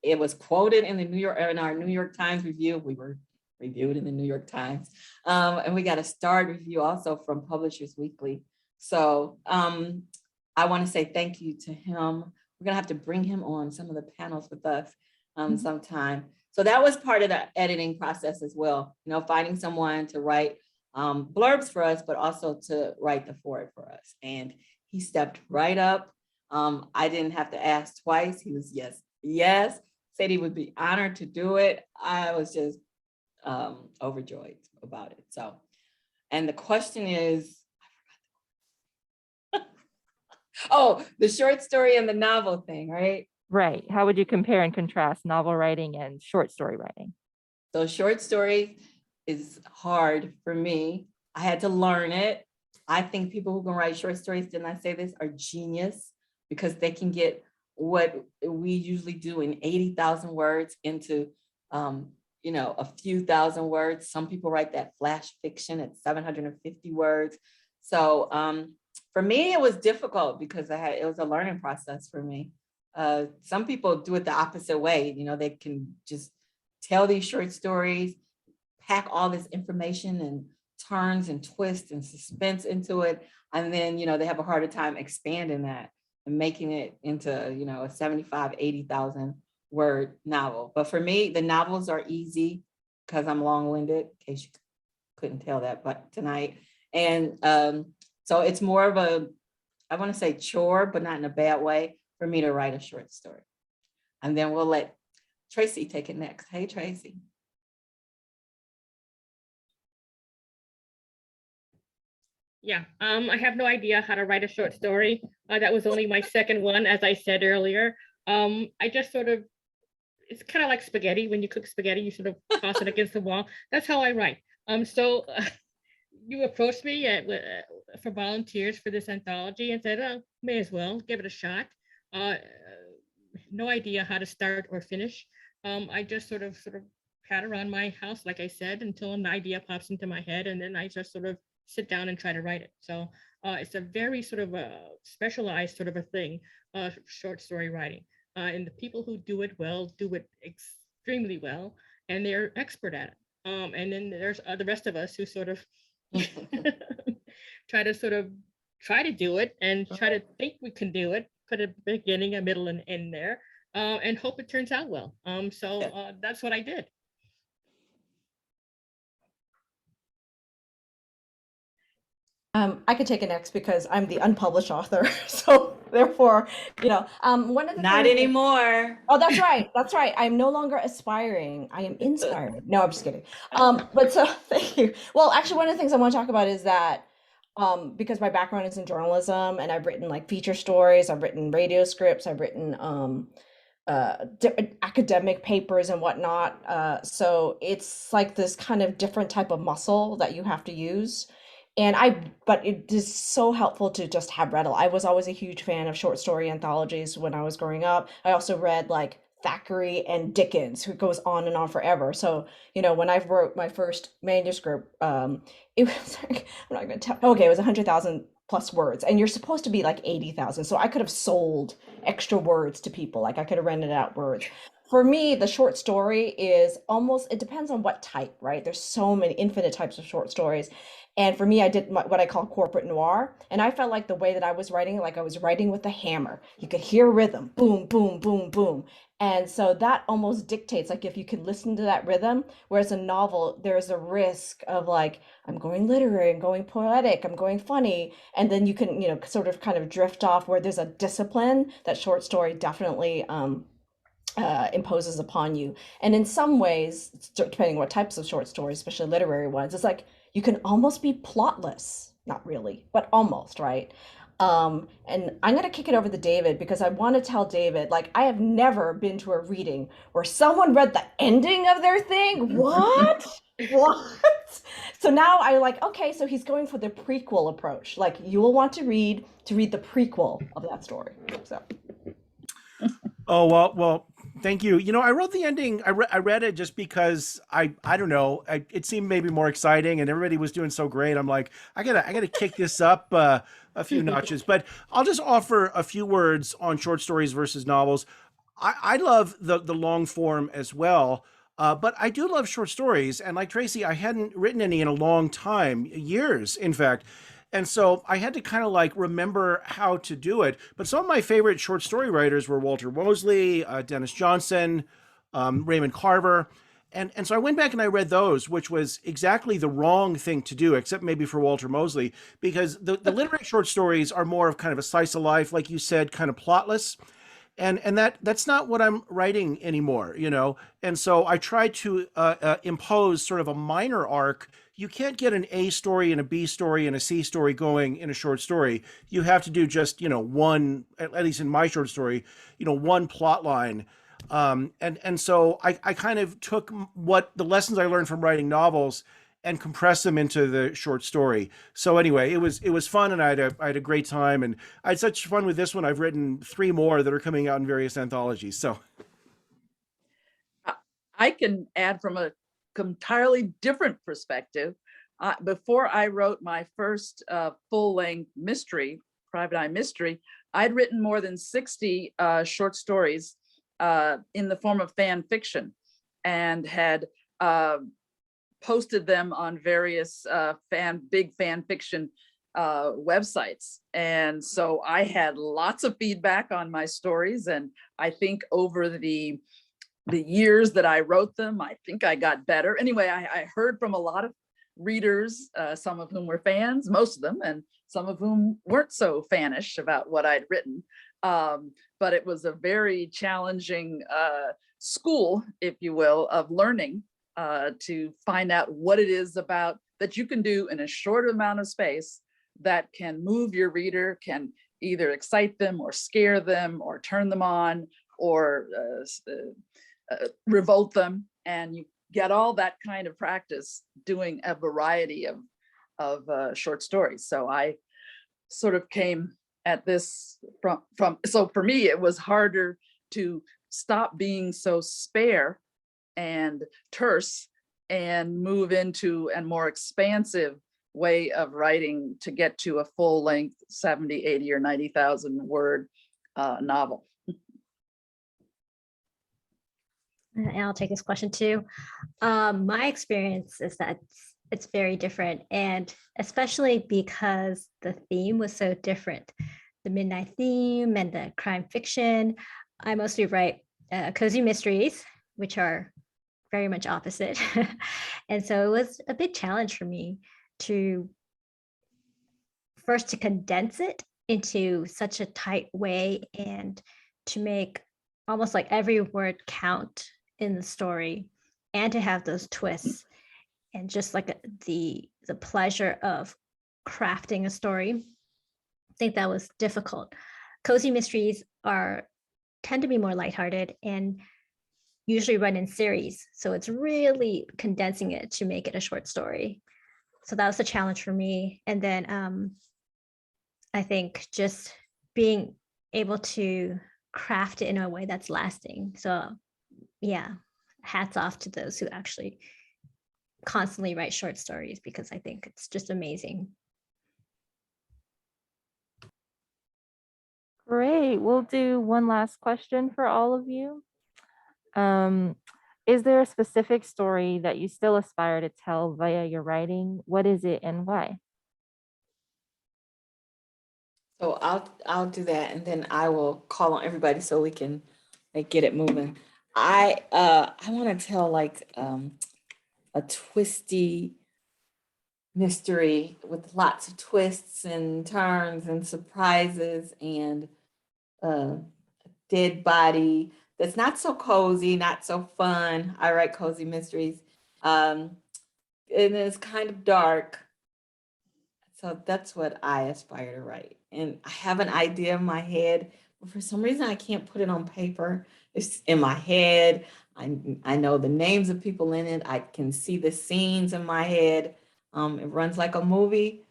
It was quoted in our New York Times review. We were reviewed in the New York Times, and we got a starred review also from Publishers Weekly. So I want to say thank you to him. We're gonna have to bring him on some of the panels with us sometime. So that was part of the editing process as well, finding someone to write blurbs for us, but also to write the forward for us. And he stepped right up. I didn't have to ask twice. He was yes, said he would be honored to do it. I was just overjoyed about it. So, and the question is, oh, the short story and the novel thing, right? Right. How would you compare and contrast novel writing and short story writing? So short story is hard for me. I had to learn it. I think people who can write short stories, didn't I say this, are genius, because they can get what we usually do in 80,000 words into, a few thousand words. Some people write that flash fiction at 750 words. So for me, it was difficult because it was a learning process for me. Some people do it the opposite way. They can just tell these short stories, pack all this information and turns and twists and suspense into it. And then, they have a harder time expanding that and making it into, a 75, 80,000 word novel. But for me, the novels are easy because I'm long-winded, in case you couldn't tell that, but tonight. And so it's more of I want to say chore, but not in a bad way, for me to write a short story. And then we'll let Tracy take it next. Hey, Tracy. Yeah, I have no idea how to write a short story. That was only my second one, as I said earlier. I just it's kind of like spaghetti. When you cook spaghetti, you sort of toss it against the wall. That's how I write. So you approached me for volunteers for this anthology and said, oh, may as well give it a shot. No idea how to start or finish. I just sort of pat around my house, like I said, until an idea pops into my head, and then I just sort of sit down and try to write it. So it's a very sort of a specialized sort of a thing, short story writing. And the people who do it well do it extremely well, and they're expert at it. And then there's the rest of us who sort of try to do it and try to think we can do it, put a beginning, a middle, and end there, and hope it turns out well. So that's what I did. I could take it next because I'm the unpublished author. So therefore, one of the Not things anymore. Oh, that's right. That's right. I'm no longer aspiring. I am inspiring. No, I'm just kidding. But so thank you. Well, actually, one of the things I want to talk about is that because my background is in journalism and I've written like feature stories, I've written radio scripts, I've written academic papers and whatnot. So it's like this kind of different type of muscle that you have to use. But it is so helpful to just have read. I was always a huge fan of short story anthologies when I was growing up. I also read like Thackeray and Dickens, who goes on and on forever. So, when I wrote my first manuscript, it was like, I'm not going to tell, okay, it was 100,000 plus words, and you're supposed to be like 80,000. So I could have sold extra words to people. Like I could have rented out words. For me, the short story is it depends on what type, right? There's so many infinite types of short stories. And for me, I did what I call corporate noir. And I felt like the way that I was writing, like I was writing with a hammer. You could hear rhythm, boom, boom, boom, boom. And so that almost dictates, like if you can listen to that rhythm, whereas a novel, there's a risk of like, I'm going literary, I'm going poetic, I'm going funny. And then you can, sort of kind of drift off where there's a discipline that short story definitely imposes upon you. And in some ways, depending on what types of short stories, especially literary ones, it's like you can almost be plotless. Not really, but almost, right? And I'm going to kick it over to David because I want to tell David, like, I have never been to a reading where someone read the ending of their thing. What? What? So now I like, okay, so he's going for the prequel approach. Like, you will want to read the prequel of that story. So. Oh, well, thank you. I wrote the ending. I read it just because I don't know. It seemed maybe more exciting, and everybody was doing so great. I'm like, I gotta kick this up a few notches. But I'll just offer a few words on short stories versus novels. I love the long form as well. But I do love short stories. And like Tracy, I hadn't written any in a long time, years, in fact. And so I had to kind of like remember how to do it. But some of my favorite short story writers were Walter Mosley, Dennis Johnson, Raymond Carver. And so I went back and I read those, which was exactly the wrong thing to do, except maybe for Walter Mosley, because the literary short stories are more of kind of a slice of life, like you said, kind of plotless. And that's not what I'm writing anymore, And so I tried to impose sort of a minor arc. You can't get an A story and a B story and a C story going in a short story. You have to do just one, at least in my short story, one plot line. And so I kind of took what the lessons I learned from writing novels and compress them into the short story. So anyway, it was fun, and I had a great time, and I had such fun with this one. I've written 3 more that are coming out in various anthologies. So I can add from a entirely different perspective. Before I wrote my first full-length mystery, Private Eye Mystery, I'd written more than 60 short stories in the form of fan fiction, and had posted them on various big fan fiction websites. And so I had lots of feedback on my stories. And I think over the years that I wrote them, I think I got better. Anyway, I heard from a lot of readers, some of whom were fans, most of them, and some of whom weren't so fanish about what I'd written. But it was a very challenging school, if you will, of learning to find out what it is about that you can do in a short amount of space that can move your reader, can either excite them or scare them or turn them on or revolt them. And you get all that kind of practice doing a variety of short stories. So I sort of came at this from so for me, it was harder to stop being so spare and terse and move into a more expansive way of writing to get to a full length 70, 80 or 90,000 word novel. And I'll take this question too. My experience is that it's very different, and especially because the theme was so different. The midnight theme and the crime fiction. I mostly write cozy mysteries, which are very much opposite. And so it was a big challenge for me to first to condense it into such a tight way and to make almost like every word count in the story, and to have those twists, and just like the pleasure of crafting a story. I think that was difficult. Cozy mysteries tend to be more lighthearted and usually run in series. So it's really condensing it to make it a short story. So that was a challenge for me. And then I think just being able to craft it in a way that's lasting. So yeah, hats off to those who actually constantly write short stories, because I think it's just amazing. Great. We'll do one last question for all of you. Is there a specific story that you still aspire to tell via your writing? What is it and why? So I'll do that, and then I will call on everybody so we can like get it moving. I want to tell like a twisty mystery with lots of twists and turns and surprises and a dead body that's not so cozy, not so fun. I write cozy mysteries. And it's kind of dark. So that's what I aspire to write. And I have an idea in my head, but for some reason I can't put it on paper. It's in my head. I know the names of people in it. I can see the scenes in my head. It runs like a movie,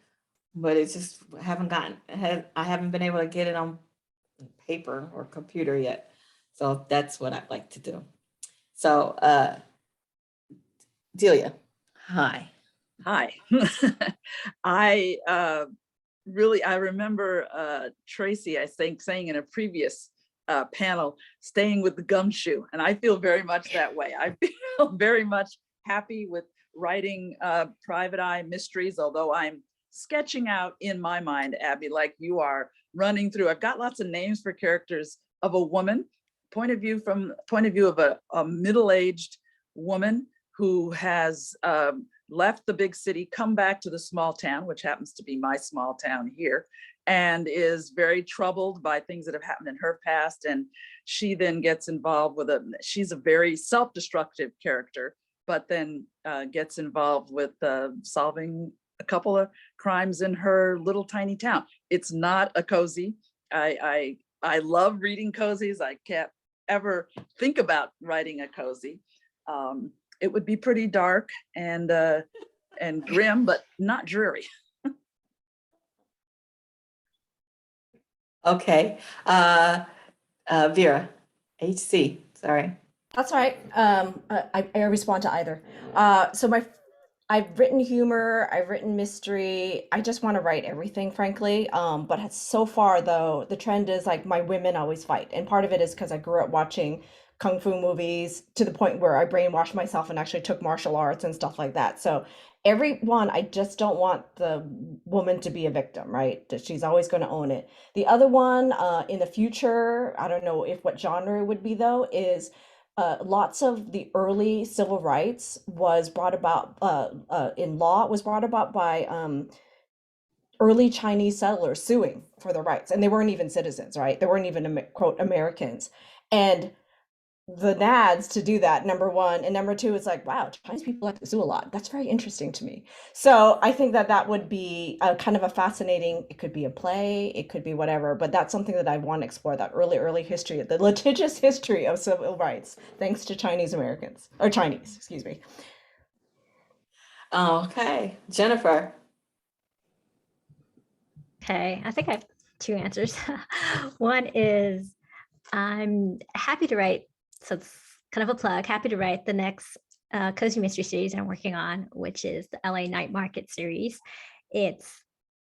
but it's just I haven't been able to get it on paper or computer yet. So that's what I'd like to do. So Delia, hi. Hi. I I remember Tracy, I think, saying in a previous panel, staying with the gumshoe. And I feel very much that way. I feel very much happy with writing private eye mysteries, although I'm sketching out in my mind, Abby, like you are running through. I've got lots of names for characters of a woman, point of view of a middle-aged woman who has left the big city, come back to the small town, which happens to be my small town here, and is very troubled by things that have happened in her past. And she then gets involved with she's a very self-destructive character, but then gets involved with solving a couple of crimes in her little tiny town. It's not a cozy. I love reading cozies. I can't ever think about writing a cozy. It would be pretty dark and grim, but not dreary. Okay. Vera, HC, sorry. That's all right. I respond to either. I've written humor, I've written mystery. I just want to write everything, frankly. But so far, though, the trend is like my women always fight, and part of it is because I grew up watching kung fu movies to the point where I brainwashed myself and actually took martial arts and stuff like that. So every one, I just don't want the woman to be a victim, right? That she's always going to own it. The other one, in the future, I don't know if what genre it would be though, is lots of the early civil rights was brought about in law was brought about by early Chinese settlers suing for their rights, and they weren't even citizens, right? They weren't even quote Americans, and the nads to do that, number one, and number two, it's like, wow, Chinese people like to sue a lot. That's very interesting to me. So I think that that would be a kind of a fascinating, it could be a play, it could be whatever, but that's something that I want to explore, that early history, the litigious history of civil rights, thanks to Chinese Americans, or Chinese, excuse me. Okay, Jennifer. Okay, I think I have two answers. One is I'm happy to write, so it's kind of a plug, happy to write the next cozy mystery series I'm working on, which is the LA Night Market series. It's,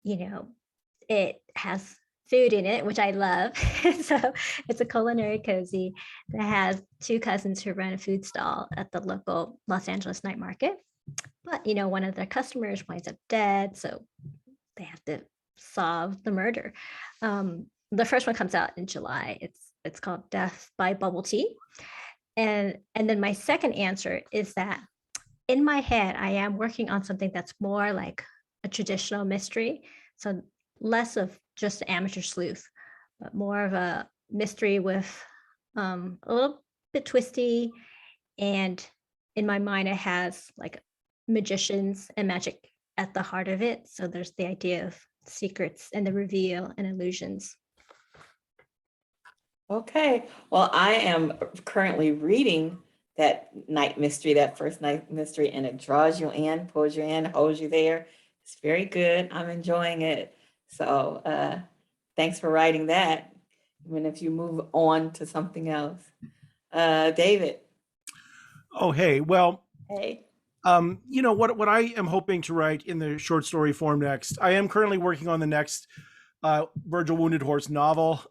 it has food in it, which I love. So it's a culinary cozy that has two cousins who run a food stall at the local Los Angeles night market. But, one of their customers winds up dead, so they have to solve the murder. The first one comes out in July. It's called Death by Bubble Tea. And then my second answer is that in my head, I am working on something that's more like a traditional mystery. So less of just amateur sleuth, but more of a mystery with a little bit twisty. And in my mind, it has like magicians and magic at the heart of it. So there's the idea of secrets and the reveal and illusions. Okay, well, I am currently reading that first night mystery, and it draws you in, pulls you in, holds you there. It's very good. I'm enjoying it. So thanks for writing that, even if you move on to something else. David. Oh, hey, well, Hey. what I am hoping to write in the short story form next, I am currently working on the next Virgil Wounded Horse novel.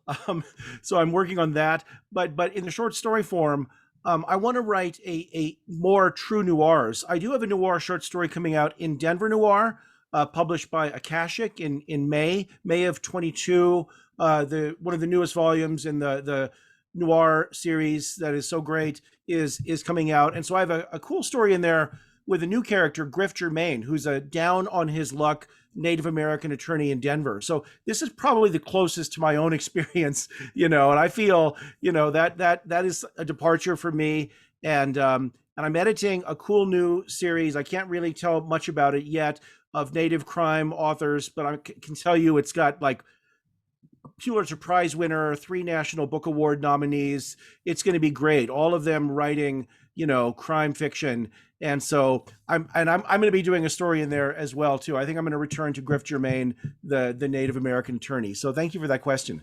So I'm working on that. But in the short story form, I want to write a more true noirs. I do have a noir short story coming out in Denver Noir, published by Akashic in May of 22. The one of the newest volumes in the noir series that is so great is coming out, and so I have a cool story in there with a new character, Griff Germain, who's a down on his luck Native American attorney in Denver. So this is probably the closest to my own experience, and I feel, that is a departure for me. And I'm editing a cool new series. I can't really tell much about it yet, of Native crime authors, but I can tell you it's got like Pulitzer Prize winner, 3 National Book Award nominees. It's going to be great. All of them writing, crime fiction. And so I'm going to be doing a story in there as well too. I think I'm going to return to Griff Germain, the Native American attorney. So thank you for that question.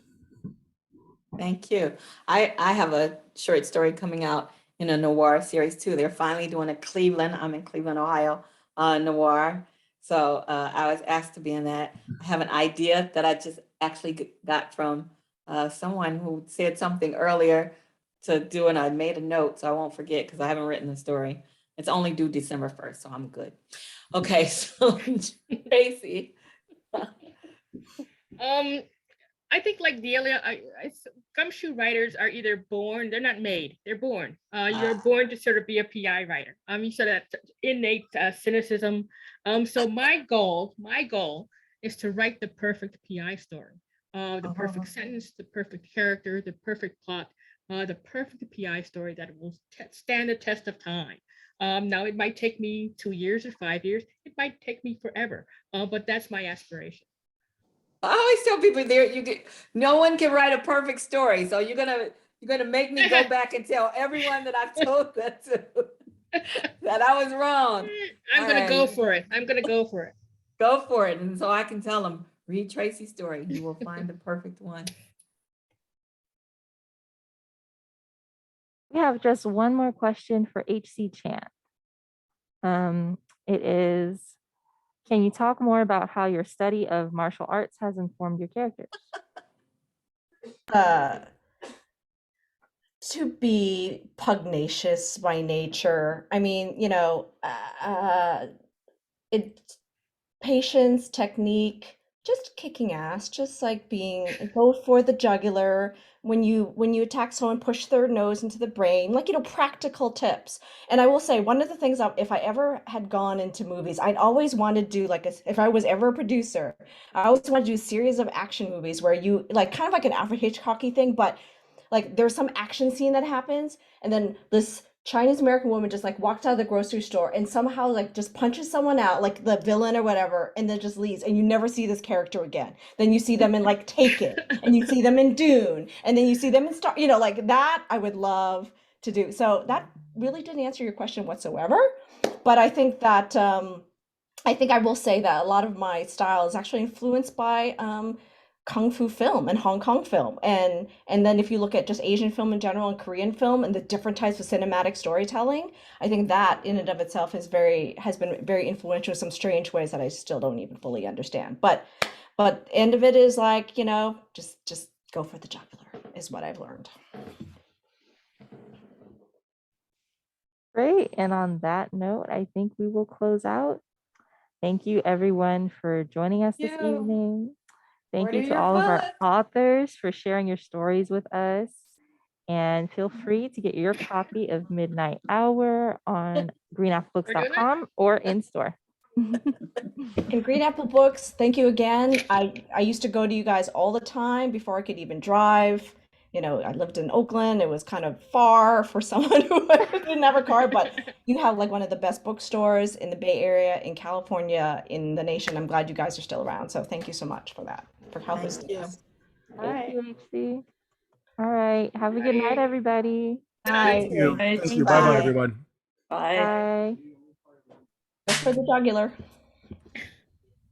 Thank you. I have a short story coming out in a noir series too. They're finally doing a Cleveland. I'm in Cleveland, Ohio, noir. So I was asked to be in that. I have an idea that I just actually got from someone who said something earlier to do, and I made a note so I won't forget because I haven't written the story. It's only due December 1st, so I'm good. Okay, so Tracy. I think like Delia, gumshoe writers are either born, they're not made, they're born. You're born to sort of be a PI writer. You sort of innate cynicism. So my goal is to write the perfect PI story. The perfect sentence, the perfect character, the perfect plot, the perfect PI story that will stand the test of time. Now it might take me 2 years or 5 years. It might take me forever, but that's my aspiration. I always tell people no one can write a perfect story. So you're gonna make me go back and tell everyone that I've told that to that I was wrong. I'm gonna go for it. Go for it. And so I can tell them, read Tracy's story. You will find the perfect one. We have just one more question for HC Chan. It is, can you talk more about how your study of martial arts has informed your characters? To be pugnacious by nature. I mean, it's patience, technique, just kicking ass, just like go for the jugular. When you attack someone, push their nose into the brain, like, practical tips. And I will say, one of the things, if I ever had gone into movies, I'd always wanted to do if I was ever a producer, I always wanted to do a series of action movies where you kind of like an Alfred Hitchcocky thing, but like there's some action scene that happens, and then this Chinese American woman just walks out of the grocery store and somehow just punches someone out, like the villain or whatever, and then just leaves, and you never see this character again. Then you see them in Taken, and you see them in Dune, and then you see them in Star, that I would love to do. So that really didn't answer your question whatsoever, but I think that I will say that a lot of my style is actually influenced by Kung Fu film and Hong Kong film. And then if you look at just Asian film in general and Korean film and the different types of cinematic storytelling, I think that in and of itself has been very influential in some strange ways that I still don't even fully understand. But end of it is just go for the jugular is what I've learned. Great. And on that note, I think we will close out. Thank you everyone for joining us this evening. Thank you to all of our authors for sharing your stories with us. And feel free to get your copy of Midnight Hour on greenapplebooks.com or in store. And Green Apple Books, thank you again. I used to go to you guys all the time before I could even drive. I lived in Oakland. It was kind of far for someone who didn't have a car, but you have one of the best bookstores in the Bay Area, in California, in the nation. I'm glad you guys are still around. So thank you so much for that, for helping us. Thank you, HC. All right. Have a good night, everybody. Thank you. Thank you. Bye-bye, everyone. Bye. Bye. Just for the jugular.